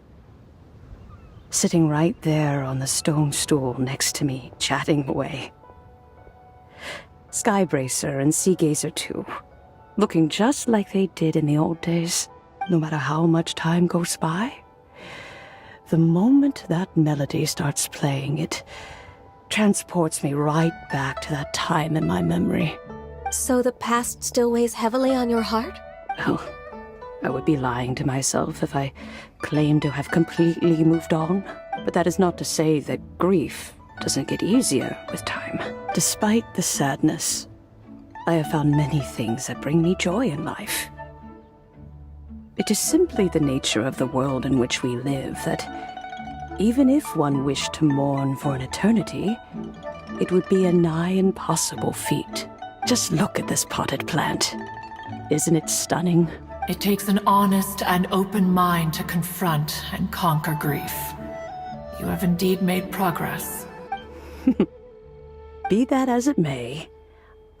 Sitting right there on the stone stool next to me, chatting away. Skybracer and Seagazer too, looking just like they did in the old days, no matter how much time goes by. The moment that melody starts playing, it transports me right back to that time in my memory. So the past still weighs heavily on your heart? Oh, I would be lying to myself if I claimed to have completely moved on. But that is not to say that grief doesn't get easier with time. Despite the sadness, I have found many things that bring me joy in life. It is simply the nature of the world in which we live that even if one wished to mourn for an eternity, it would be a nigh impossible feat. Just look at this potted plant. Isn't it stunning? It takes an honest and open mind to confront and conquer grief. You have indeed made progress. Be that as it may,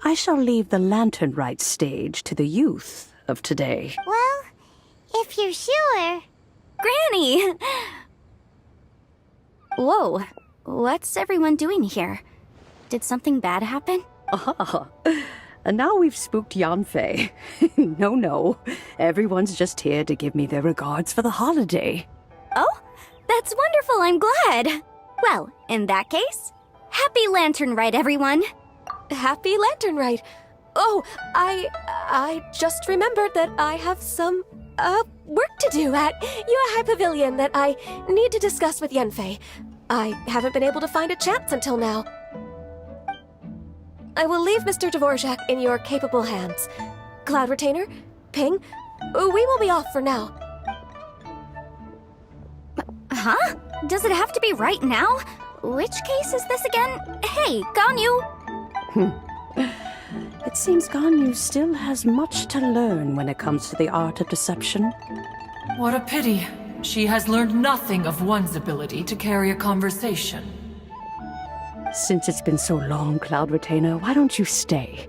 I shall leave the Lantern Rite stage to the youth of today. Well, if you're sure. Granny! Whoa, what's everyone doing here? Did something bad happen? Ah, and now we've spooked Yanfei. No, everyone's just here to give me their regards for the holiday. Oh, that's wonderful, I'm glad. Well, in that case, happy Lantern Rite, everyone. Happy Lantern Rite. Oh, I just remembered that I have some, work to do at Yuehai Pavilion that I need to discuss with Yanfei. I haven't been able to find a chance until now. I will leave Mr. Dvorak in your capable hands. Cloud Retainer, Ping, we will be off for now. Huh? Does it have to be right now? Which case is this again? Hey, Ganyu! It seems Ganyu still has much to learn when it comes to the art of deception. What a pity. She has learned nothing of one's ability to carry a conversation. Since it's been so long, Cloud Retainer, why don't you stay?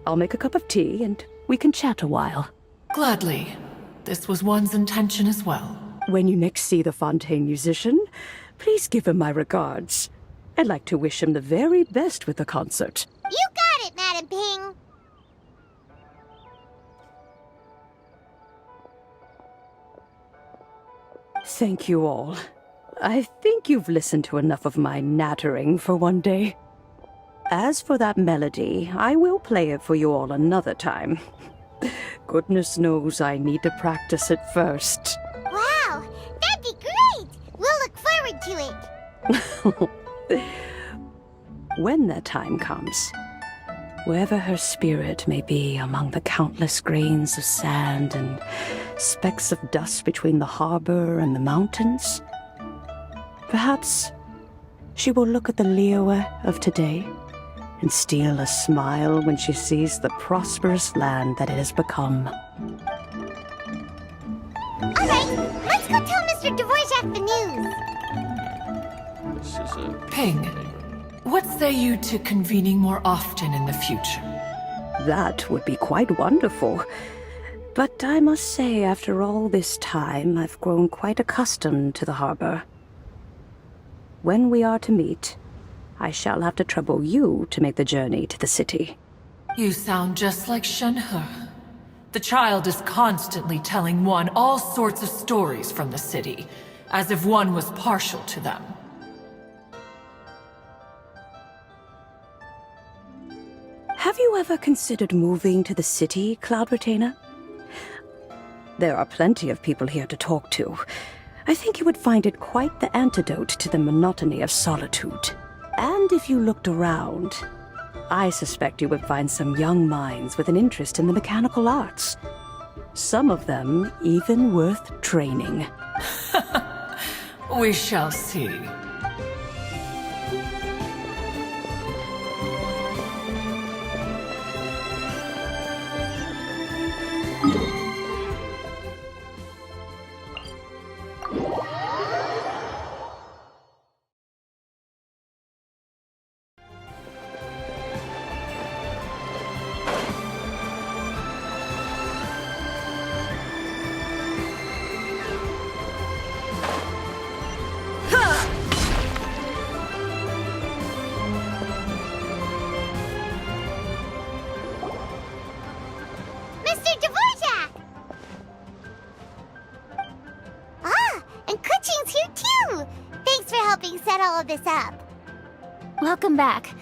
I'll make a cup of tea and we can chat a while. Gladly. This was one's intention as well. When you next see the Fontaine musician, please give him my regards. I'd like to wish him the very best with the concert. You got it, Madam Ping. Thank you all. I think you've listened to enough of my nattering for one day. As for that melody, I will play it for you all another time. Goodness knows I need to practice it first. Wow, that'd be great. We'll look forward to it. When that time comes, wherever her spirit may be among the countless grains of sand and specks of dust between the harbor and the mountains, perhaps she will look at the Liyue of today and steal a smile when she sees the prosperous land that it has become. All right, let's go tell Mr. Dvorak the news. This is a... Ping, what say you to convening more often in the future? That would be quite wonderful. But I must say, after all this time, I've grown quite accustomed to the harbor. when we are to meet, I shall have to trouble you to make the journey to the city. You sound just like Shenhe. The child is constantly telling one all sorts of stories from the city, as if one was partial to them. Have you ever considered moving to the city, Cloud Retainer? There are plenty of people here to talk to. I think you would find it quite the antidote to the monotony of solitude. And if you looked around, I suspect you would find some young minds with an interest in the mechanical arts. Some of them even worth training. We shall see. Mr. Dvorak! Ah, and Kuchin's here too! Thanks for helping set all of this up. Welcome back.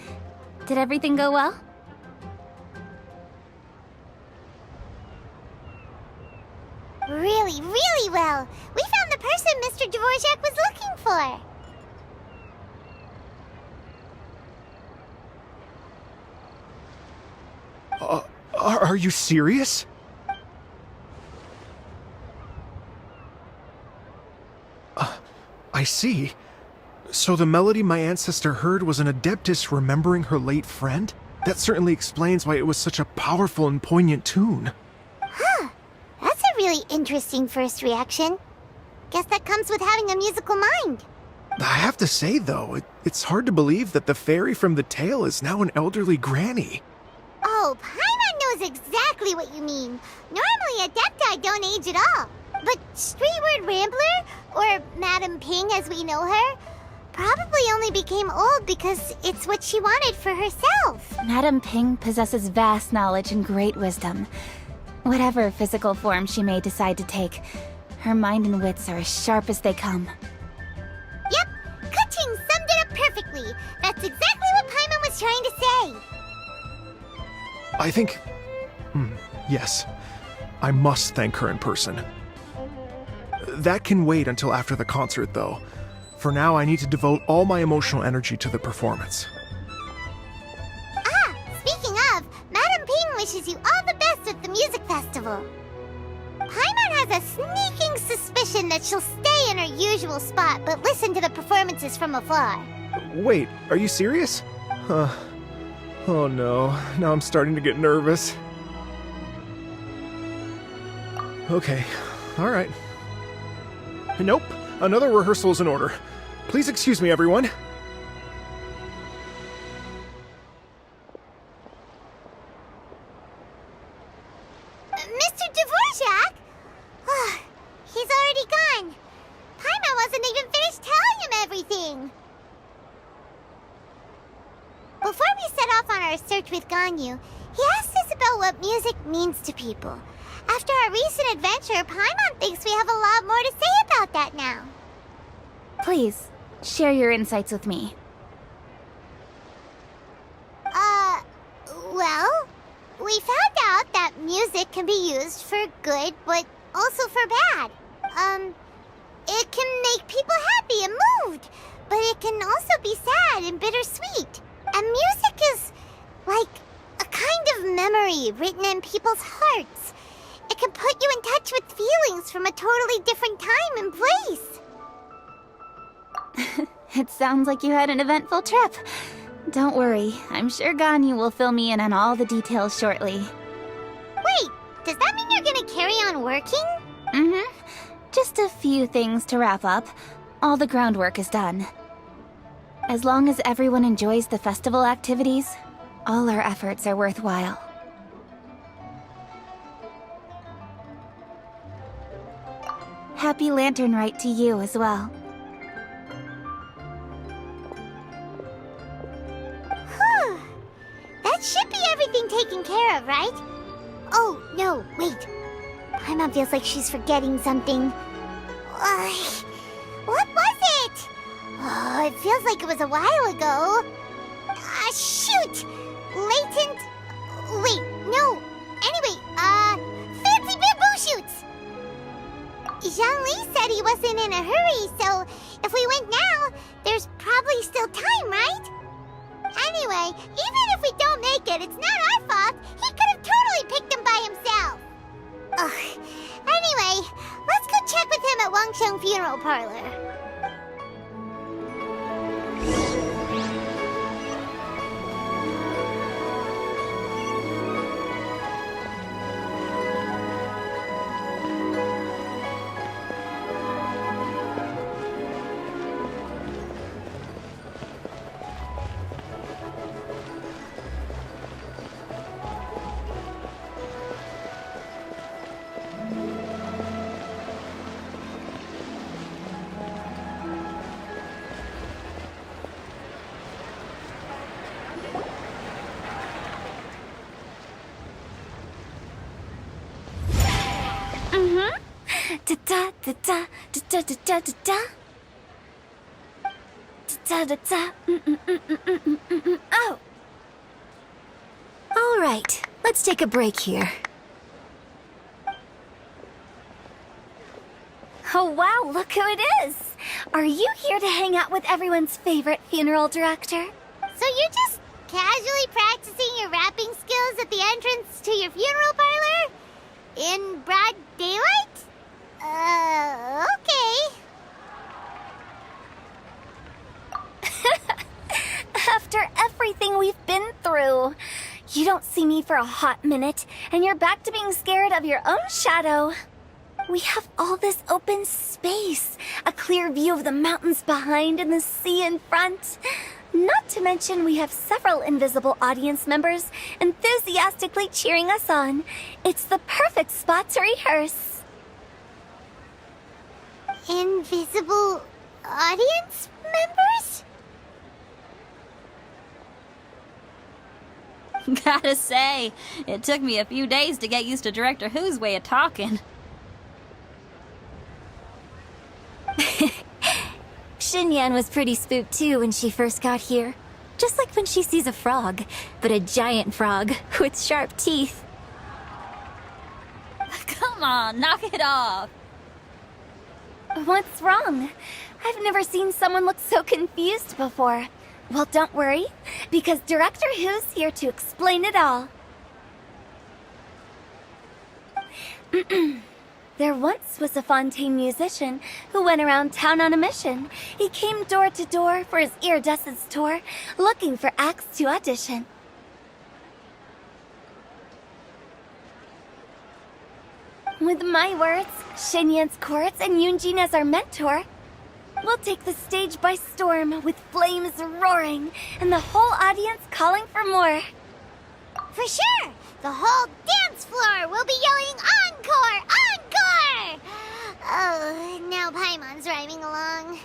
Did everything go well? Really, really well. We found the person Mr. Dvorak was looking for. Are you serious? I see. So the melody my ancestor heard was an adeptus remembering her late friend? That certainly explains why it was such a powerful and poignant tune. Huh. That's a really interesting first reaction. Guess that comes with having a musical mind. I have to say, though, it's hard to believe that the fairy from the tale is now an elderly granny. Oh, Paimon knows exactly what you mean. Normally, Adepti don't age at all. But Streetward Rambler, or Madam Ping as we know her, probably only became old because it's what she wanted for herself. Madame Ping possesses vast knowledge and great wisdom. Whatever physical form she may decide to take, her mind and wits are as sharp as they come. Yep, Kuching summed it up perfectly. That's exactly what Paimon was trying to say. I think... yes. I must thank her in person. That can wait until after the concert, though. For now, I need to devote all my emotional energy to the performance. Ah, speaking of, Madam Ping wishes you all the best at the music festival. Paimon has a sneaking suspicion that she'll stay in her usual spot, but listen to the performances from afar. Wait, are you serious? Oh no, now I'm starting to get nervous. Okay, alright. Nope, another rehearsal is in order. Please excuse me, everyone. Mr. Dvorak? He's already gone. Paimon wasn't even finished telling him everything. Before we set off on our search with Ganyu, he asked us about what music means to people. After our recent adventure, Paimon thinks we have a lot more to say about that now. Please, share your insights with me. Well, we found out that music can be used for good, but also for bad. It can make people happy and moved, but it can also be sad and bittersweet. And music is like a kind of memory written in people's hearts. It can put you in touch with feelings from a totally different time and place. It sounds like you had an eventful trip. Don't worry, I'm sure Ganyu will fill me in on all the details shortly. Wait, does that mean you're gonna carry on working? Mm-hmm. Just a few things to wrap up. All the groundwork is done. As long as everyone enjoys the festival activities, all our efforts are worthwhile. Happy Lantern Rite to you as well. right? Oh, no, wait. Paimon feels like she's forgetting something. What was it? Oh, it feels like it was a while ago. Shoot! Latent... Wait, no. Anyway, fancy bamboo shoots! Zhongli said he wasn't in a hurry, so if we went now, there's probably still time, right? Anyway, even if we don't make it, it's not our fault. He could have totally picked them by himself. Ugh. Anyway, let's go check with him at Wangsheng Funeral Parlor. Da da da da da da da da da da da. Oh. All right, let's take a break here. Oh wow, look who it is! Are you here to hang out with everyone's favorite funeral director? So you're just casually practicing your rapping skills at the entrance to your funeral parlor? In broad daylight? Okay. After everything we've been through, you don't see me for a hot minute, and you're back to being scared of your own shadow. We have all this open space, a clear view of the mountains behind and the sea in front. Not to mention we have several invisible audience members enthusiastically cheering us on. It's the perfect spot to rehearse. Invisible audience members? Gotta say, it took me a few days to get used to Director Who's way of talking. Xinyan was pretty spooked too when she first got here. Just like when she sees a frog, but a giant frog with sharp teeth. Come on, knock it off. What's wrong? I've never seen someone look so confused before. Well, don't worry, because Director Who's here to explain it all. There once was a Fontaine musician who went around town on a mission. He came door to door for his iridescence tour, looking for acts to audition. With my words, Shenyan's chorus, and Yunjin as our mentor, we'll take the stage by storm with flames roaring and the whole audience calling for more. For sure! The whole dance floor will be yelling encore! Encore! Oh, now Paimon's rhyming along.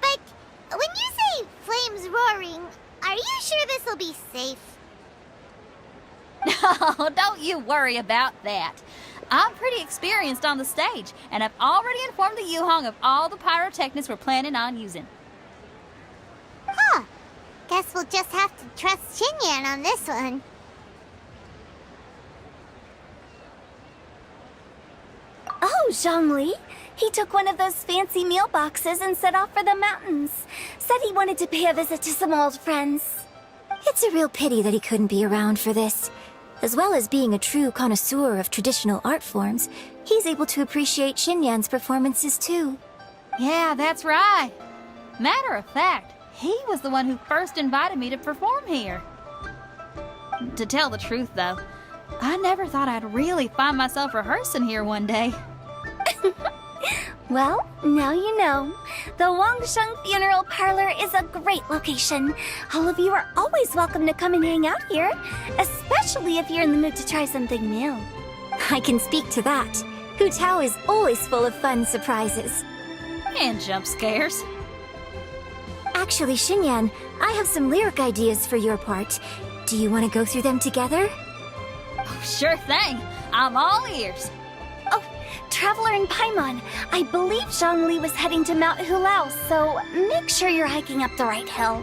But when you say flames roaring, are you sure this will be safe? No, don't you worry about that. I'm pretty experienced on the stage, and I've already informed the Yuhong of all the pyrotechnics we're planning on using. Huh. Guess we'll just have to trust Xinyan on this one. Oh, Zhongli. He took one of those fancy meal boxes and set off for the mountains. Said he wanted to pay a visit to some old friends. It's a real pity that he couldn't be around for this. As well as being a true connoisseur of traditional art forms, he's able to appreciate Xinyan's performances too. Yeah, that's right. Matter of fact, he was the one who first invited me to perform here. To tell the truth, though, I never thought I'd really find myself rehearsing here one day. Well, now you know. The Wangsheng Funeral Parlor is a great location. All of you are always welcome to come and hang out here, especially if you're in the mood to try something new. I can speak to that. Hu Tao is always full of fun surprises. And jump scares. Actually, Xinyan, I have some lyric ideas for your part. Do you want to go through them together? Sure thing. I'm all ears. Oh, Traveler and Paimon, I believe Zhongli was heading to Mount Hulao, so make sure you're hiking up the right hill.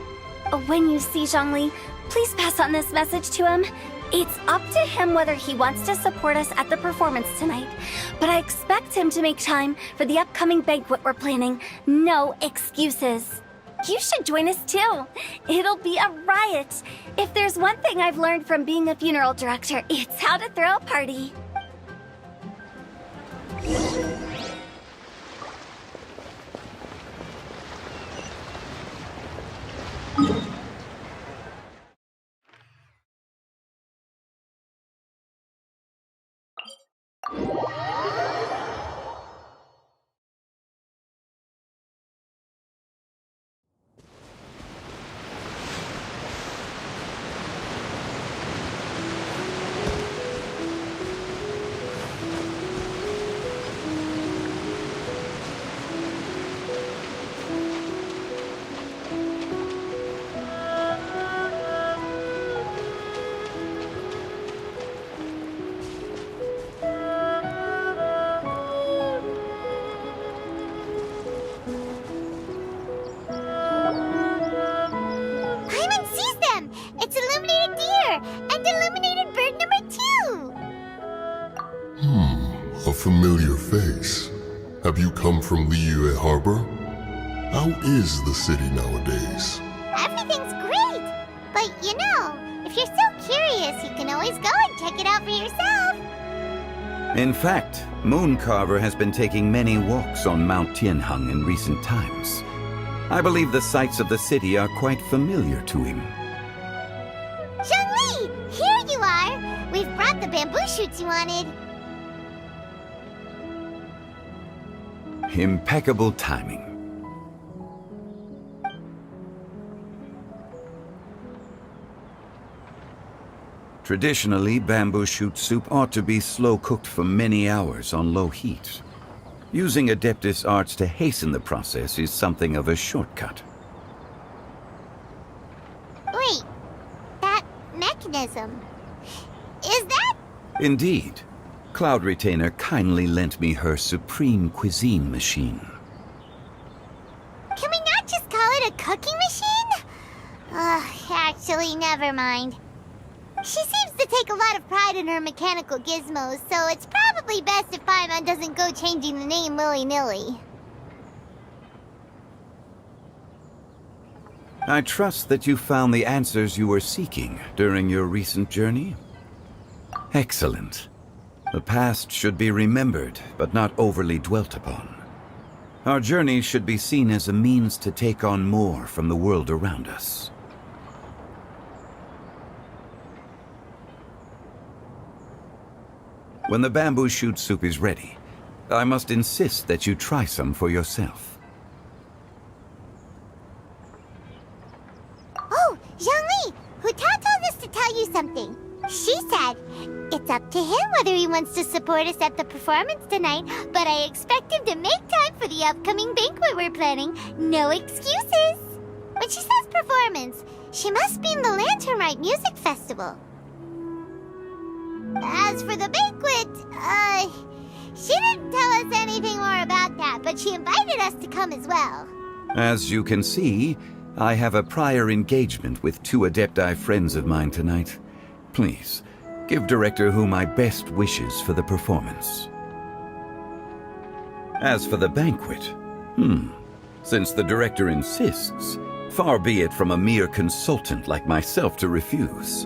When you see Zhongli, please pass on this message to him. It's up to him whether he wants to support us at the performance tonight, but I expect him to make time for the upcoming banquet we're planning. No excuses. You should join us too. It'll be a riot. If there's one thing I've learned from being a funeral director, it's how to throw a party. A familiar face. Have you come from Liyue Harbor? How is the city nowadays? Everything's great! But you know, if you're so curious, you can always go and check it out for yourself. In fact, Mooncarver has been taking many walks on Mount Tianheng in recent times. I believe the sights of the city are quite familiar to him. Zhongli! Here you are! We've brought the bamboo shoots you wanted. Impeccable timing. Traditionally, bamboo shoot soup ought to be slow-cooked for many hours on low heat. Using Adeptus arts to hasten the process is something of a shortcut. Wait, that mechanism... is that... Indeed. Cloud Retainer kindly lent me her supreme cuisine machine. Can we not just call it a cooking machine? Actually, never mind. She seems to take a lot of pride in her mechanical gizmos, so it's probably best if Paimon doesn't go changing the name willy-nilly. I trust that you found the answers you were seeking during your recent journey? Excellent. The past should be remembered, but not overly dwelt upon. Our journey should be seen as a means to take on more from the world around us. When the bamboo shoot soup is ready, I must insist that you try some for yourself. Oh, Zhongli! Huta told us to tell you something. She said, it's up to him whether he wants to support us at the performance tonight, but I expect him to make time for the upcoming banquet we're planning. No excuses! When she says performance, she must mean the Lantern Rite Music Festival. As for the banquet, she didn't tell us anything more about that, but she invited us to come as well. As you can see, I have a prior engagement with 2 Adepti friends of mine tonight. Please, give Director Hu my best wishes for the performance. As for the banquet, since the Director insists, far be it from a mere consultant like myself to refuse.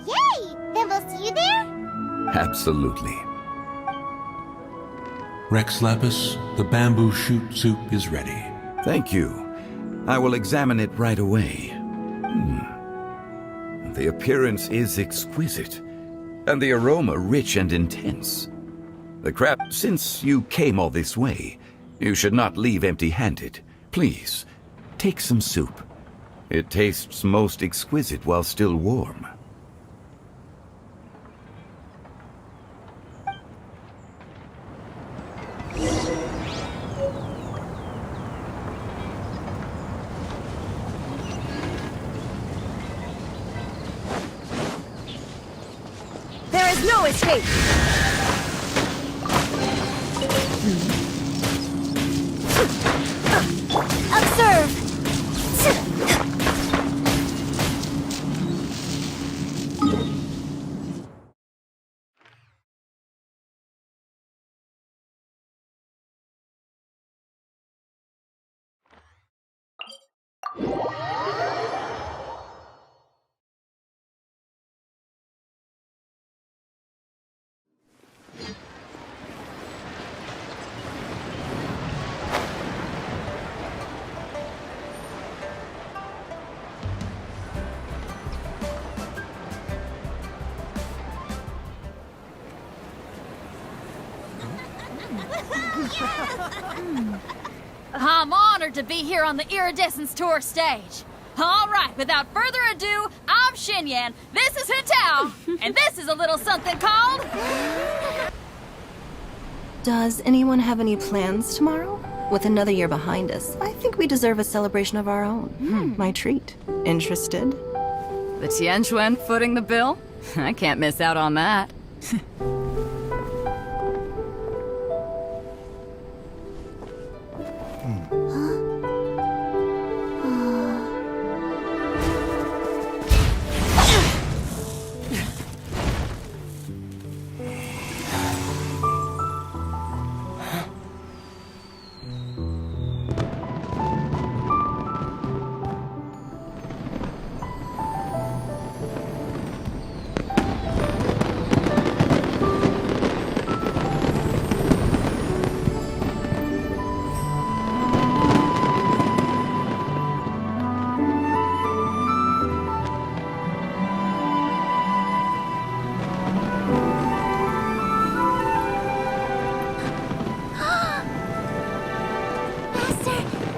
Yay! Then we'll see you there? Absolutely. Rex Lapis, the bamboo shoot soup is ready. Thank you. I will examine it right away. The appearance is exquisite, and the aroma rich and intense. Since you came all this way, you should not leave empty-handed. Please, take some soup. It tastes most exquisite while still warm. There's no escape! Observe! I'm honored to be here on the Iridescence Tour stage. All right, without further ado, I'm Xinyan, this is Hetao, and this is a little something called... Does anyone have any plans tomorrow? With another year behind us, I think we deserve a celebration of our own. My treat. Interested? The Tianquan footing the bill? I can't miss out on that.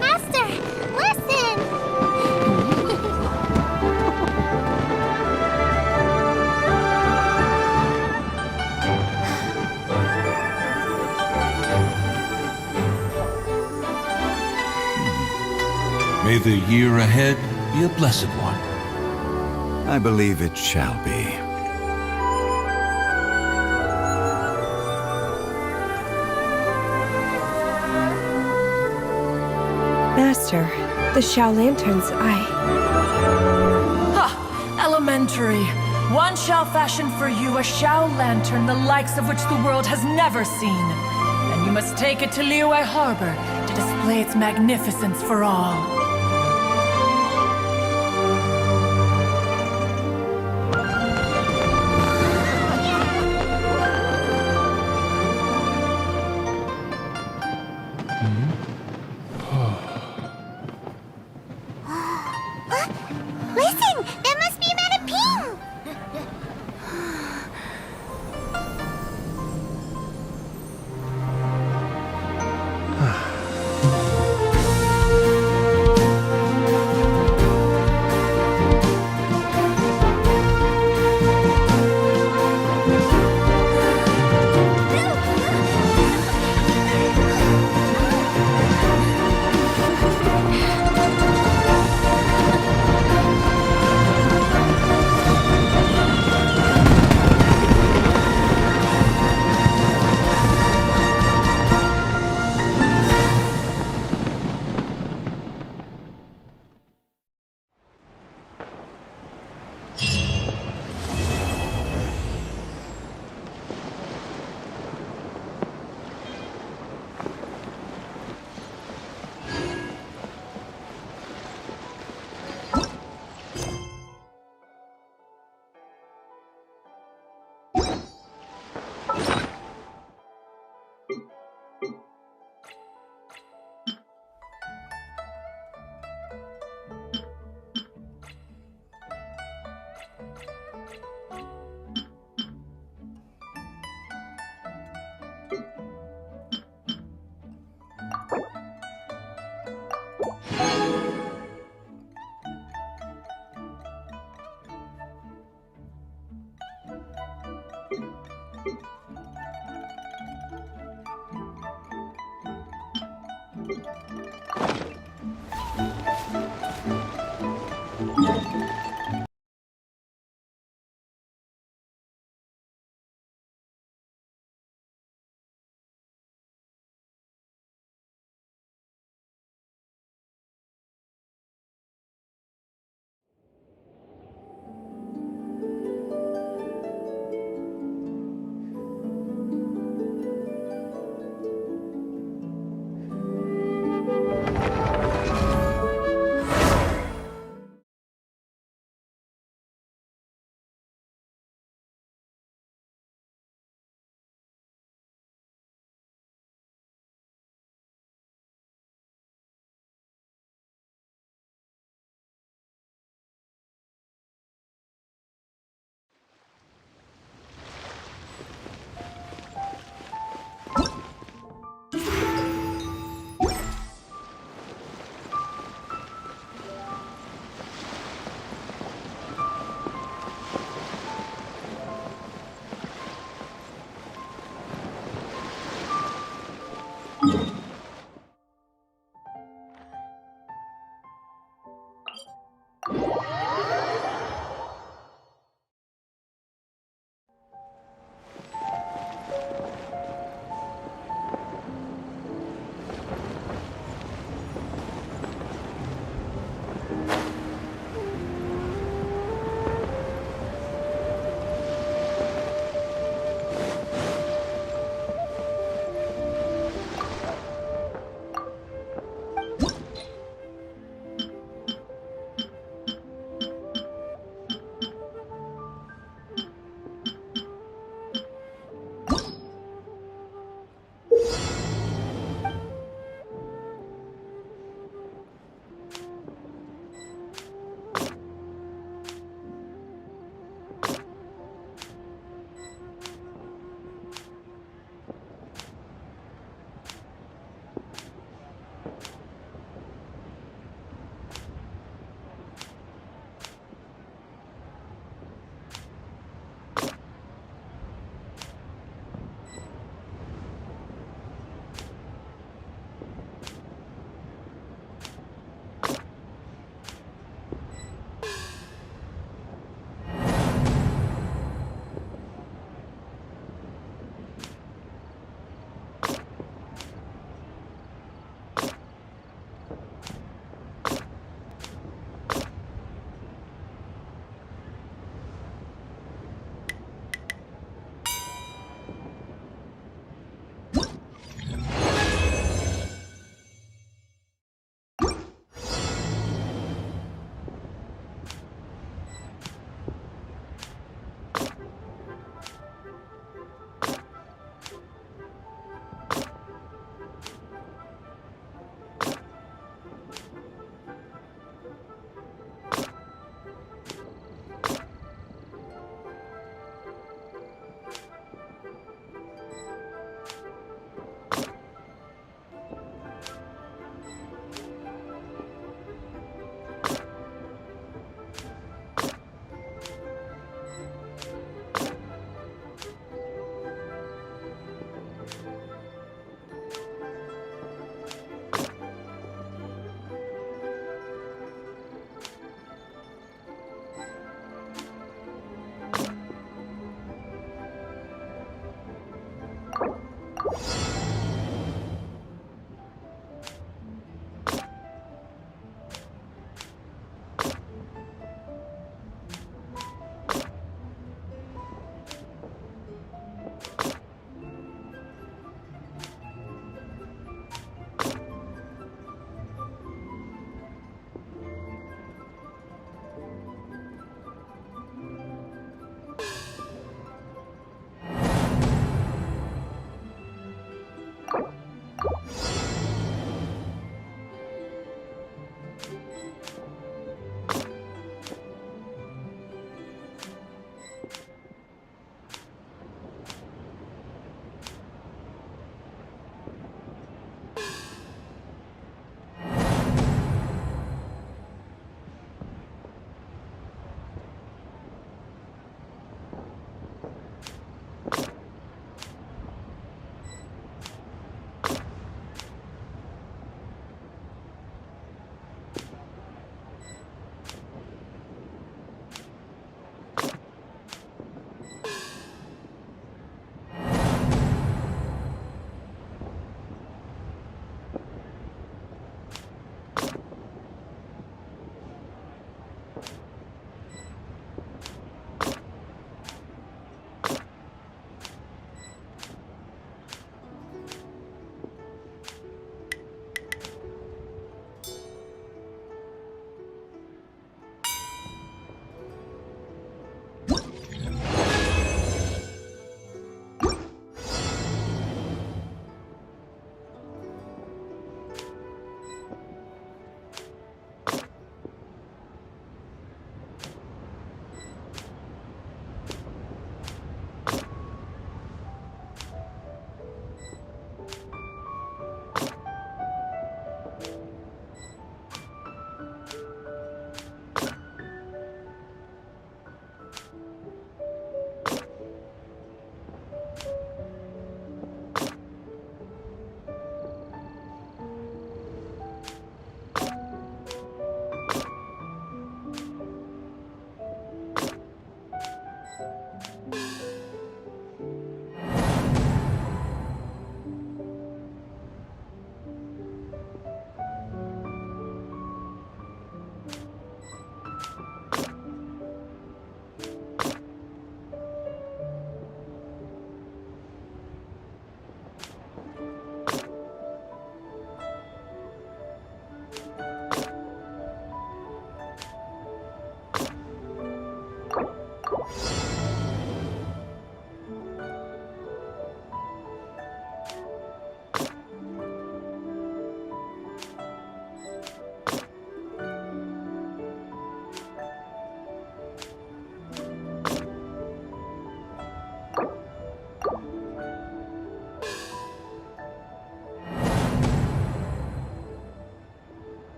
Master, listen! May the year ahead be a blessed one. I believe it shall be. Master, the Xiao Lanterns, Ha! Elementary. One shall fashion for you a Xiao Lantern the likes of which the world has never seen. And you must take it to Liyue Harbor to display its magnificence for all. Listen! That must be Madame Ping!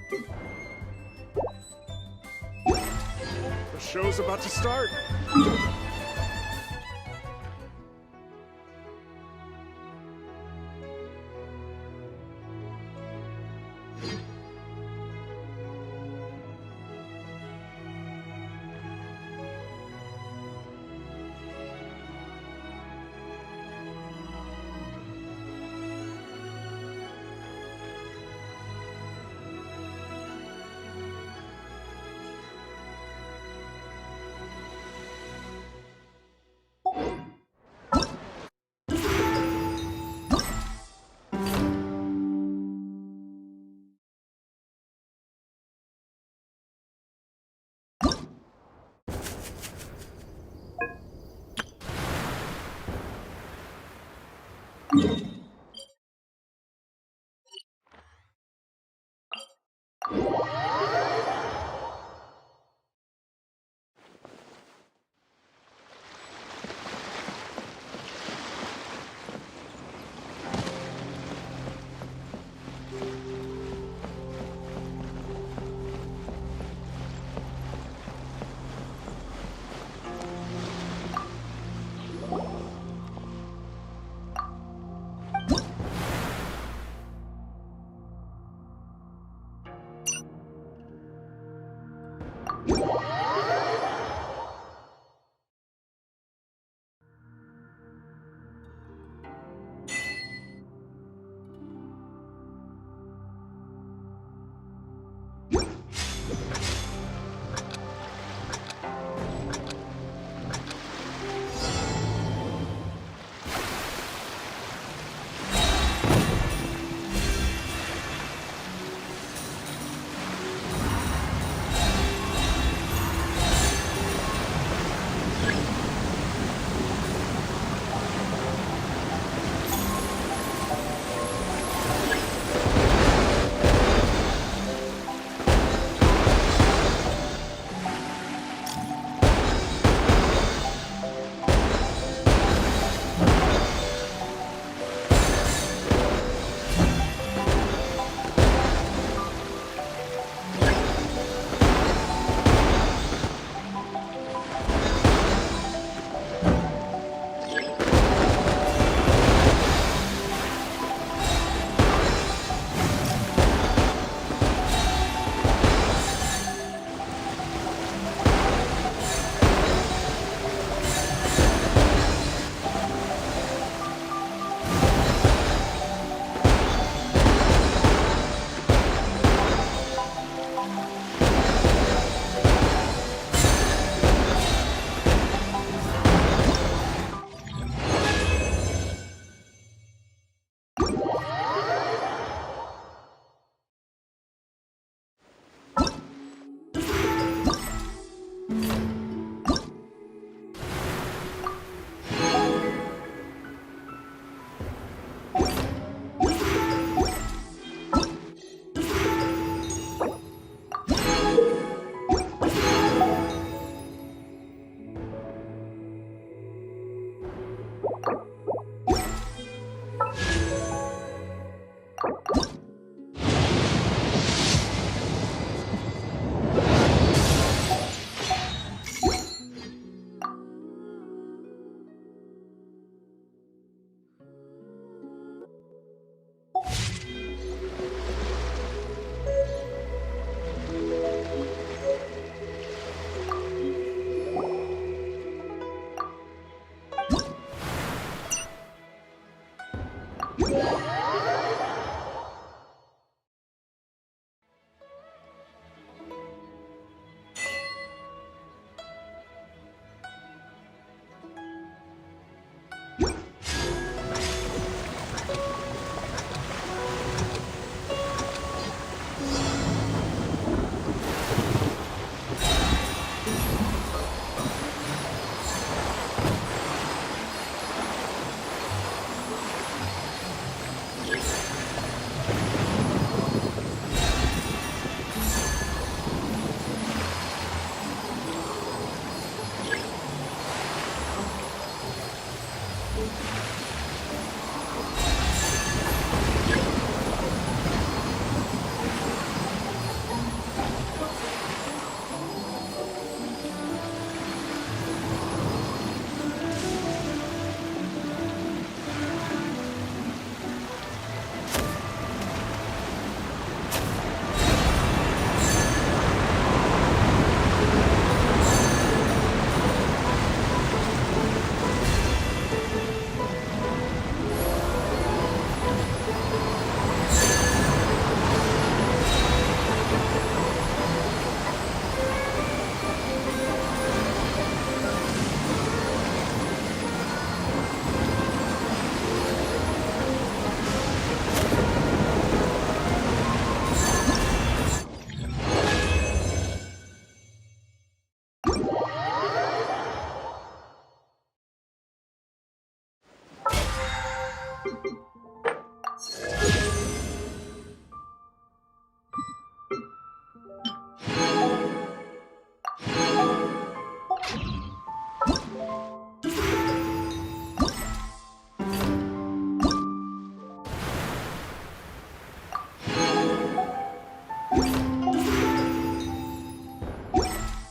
The show's about to start.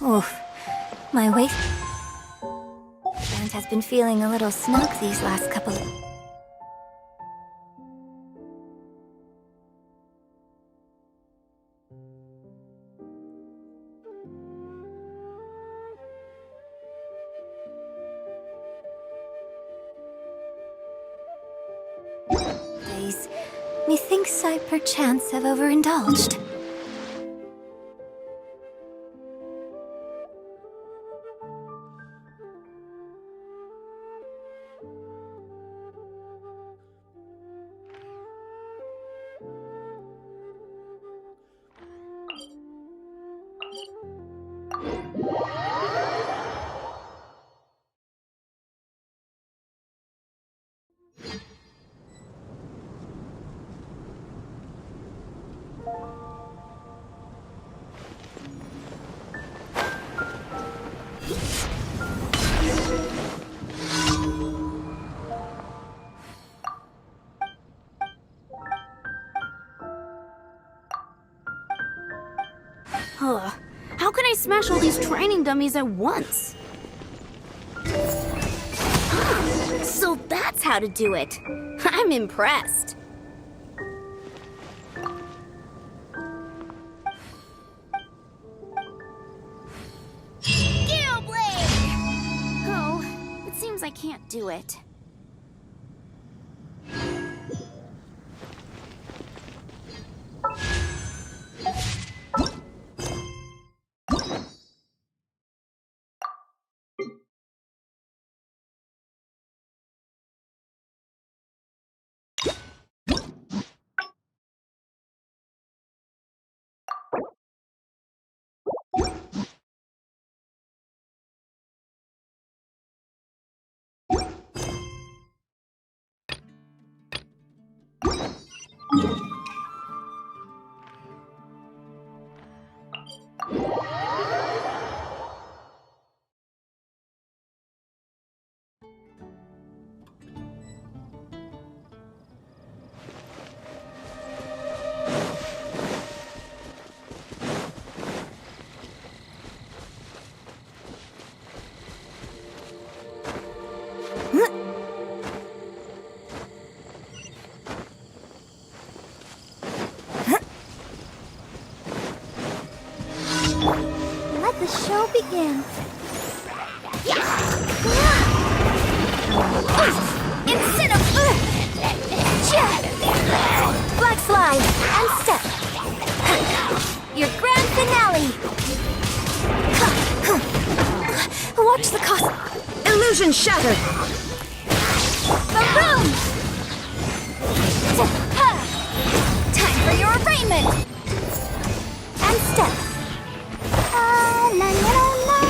Oof. My waist band has been feeling a little snug these last couple of... days. Methinks I perchance have overindulged. How can I smash all these training dummies at once? So that's how to do it. I'm impressed. Gale Blade! Oh, it seems I can't do it. Let the show begin. Black slide and step. Your grand finale. Watch the cost. Illusion shattered. Boom! Time for your arraignment. And step. La, la, la.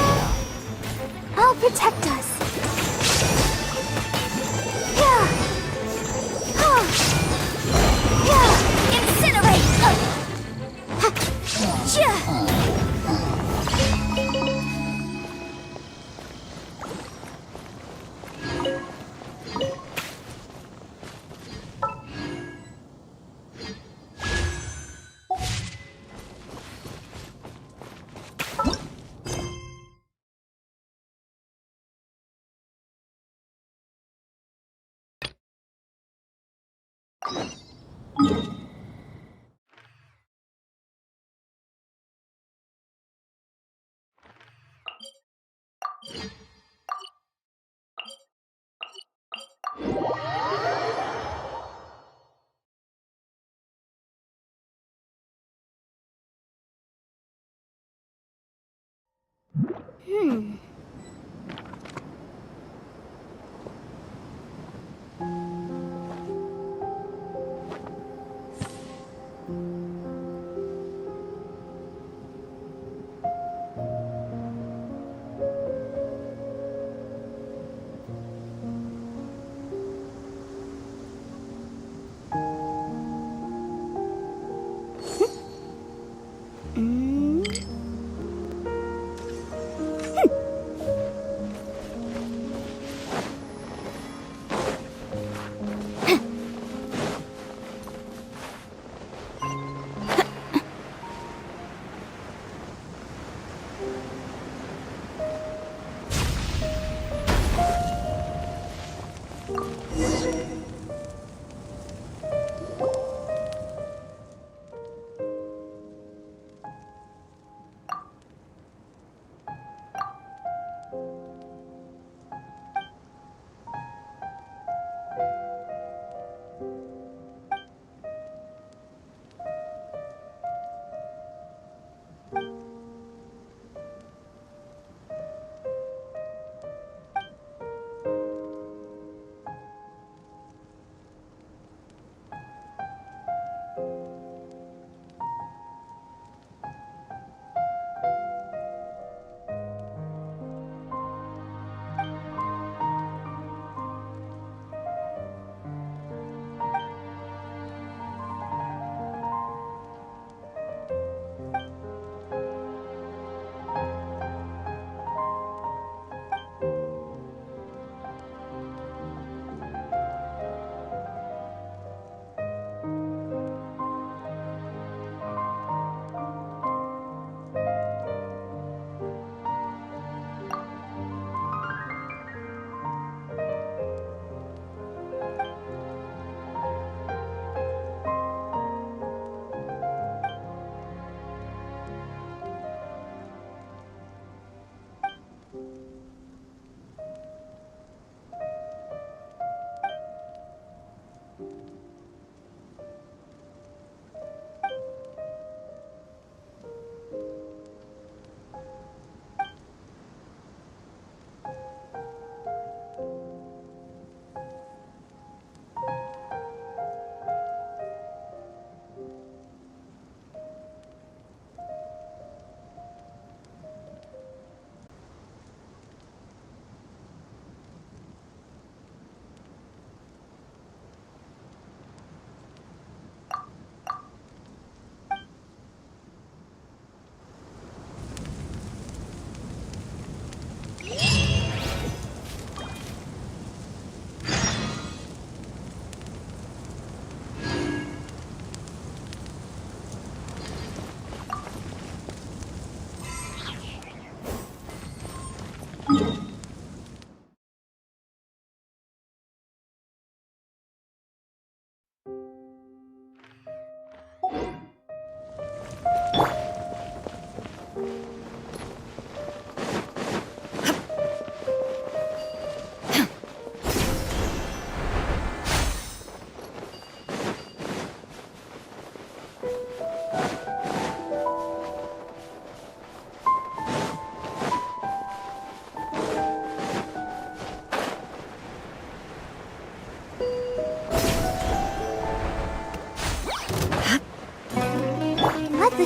I'll protect us. Yeah. Yeah. Incinerate.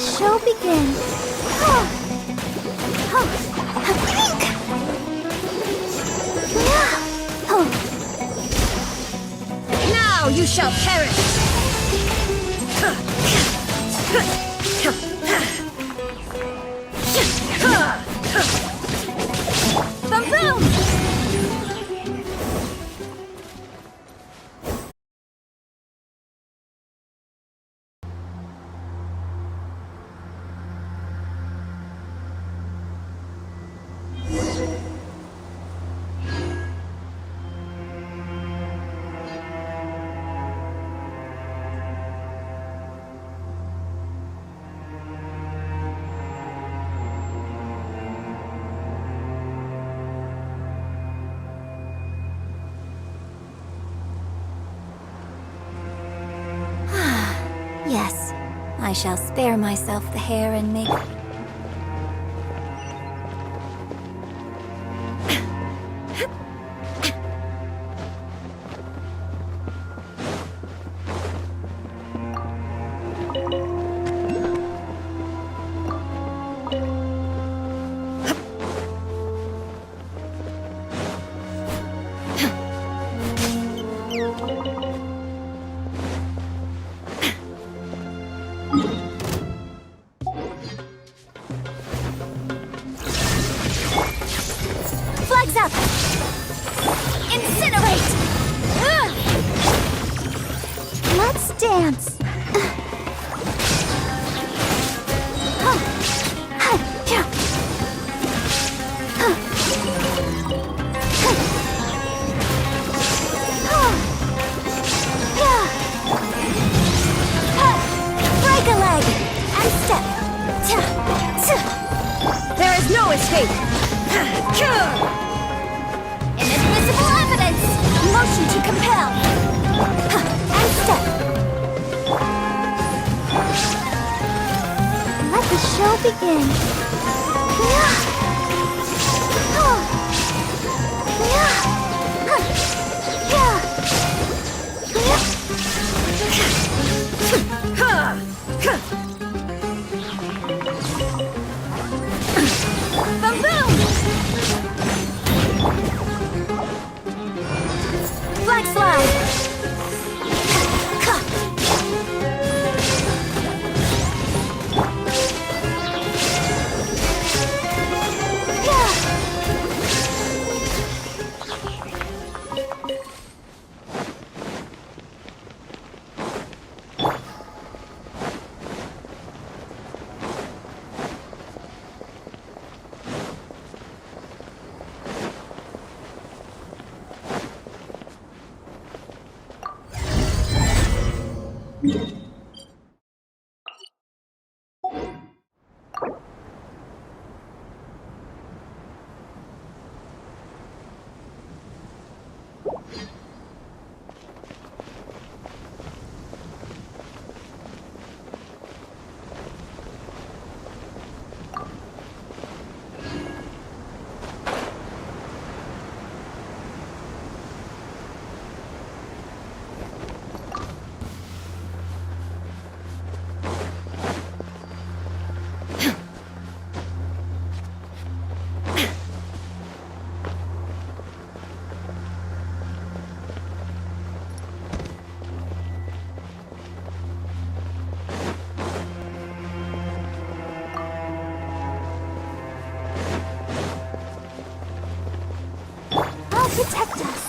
the show begin. Now you shall perish! Boom! Yes, I shall spare myself the hair and makeup. Flags up! Incinerate! Let's dance! Break a leg! And step! There is no escape! Inadmissible evidence! Motion to compel! And step! Let the show begin! Boom boom! Flag slide! Protect us.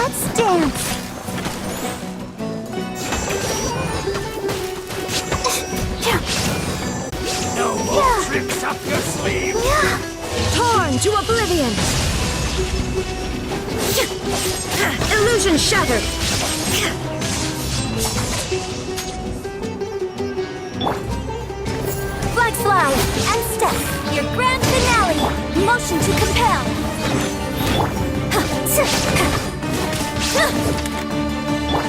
Let's dance. No more tricks up your sleeve! Torn to oblivion! Illusion shattered! Flag slide and step! Your grand finale! Motion to compel!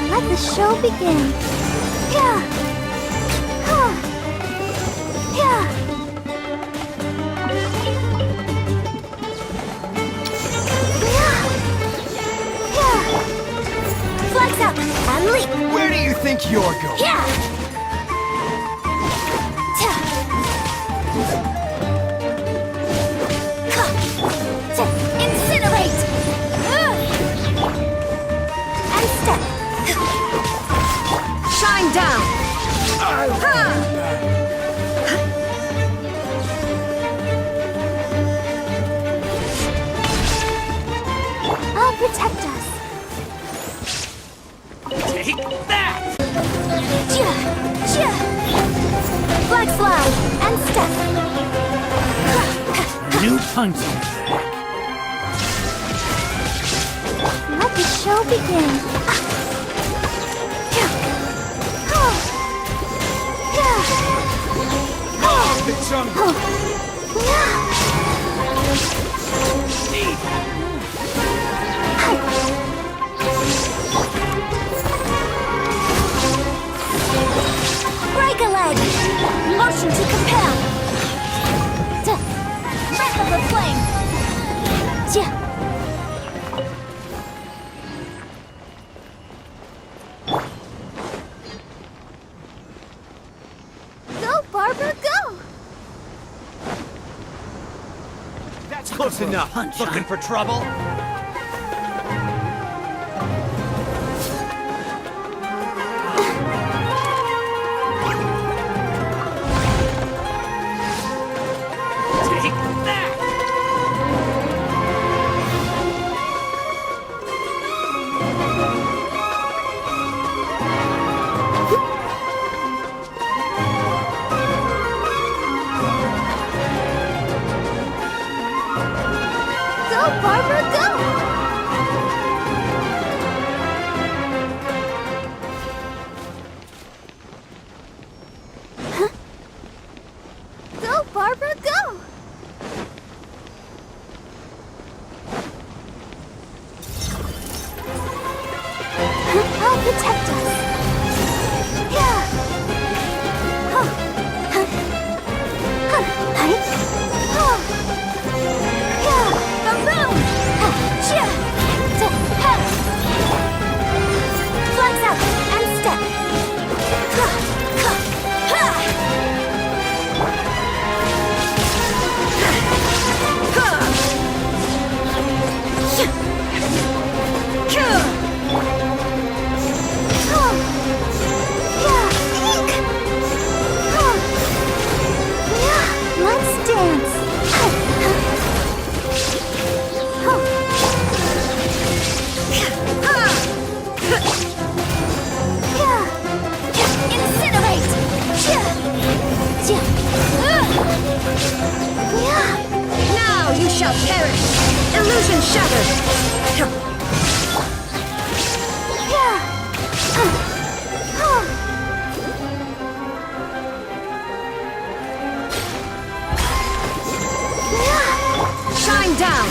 Let the show begin. Yeah. Yeah. Flags up and leap! Where do you think you're going? Yeah! Incinerate! And step! Shine down! I'll protect us. Take that! Flag slide and step! New punching bag. Let the show begin. The jungle! Break a leg! Motion to compel! Breath of the flame! Go, Barbara, go! That's close enough. Looking for trouble? Take that! Go, Barbara, go! Go, Barbara, go! I'll protect us. Yeah. Flags up and step! Let's dance. Incinerate! Now you shall perish! Illusion shattered! Shine down!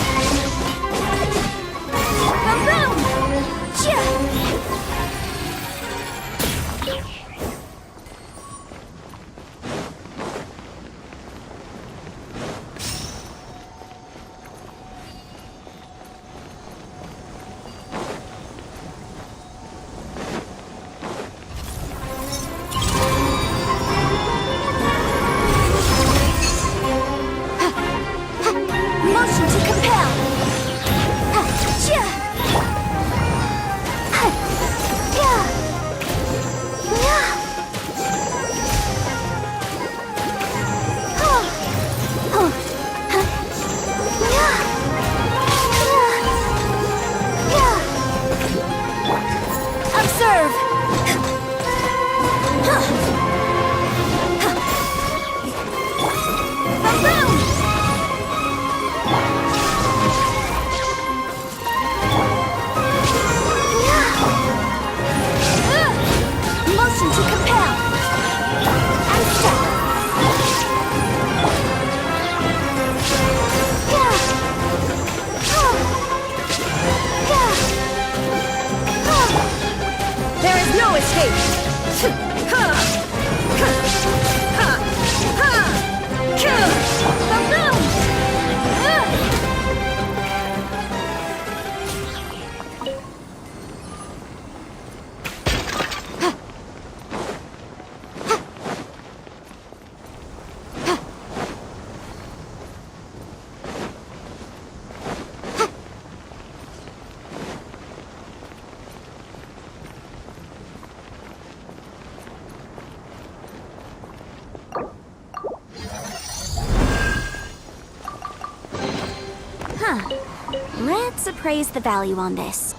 Let's appraise the value on this.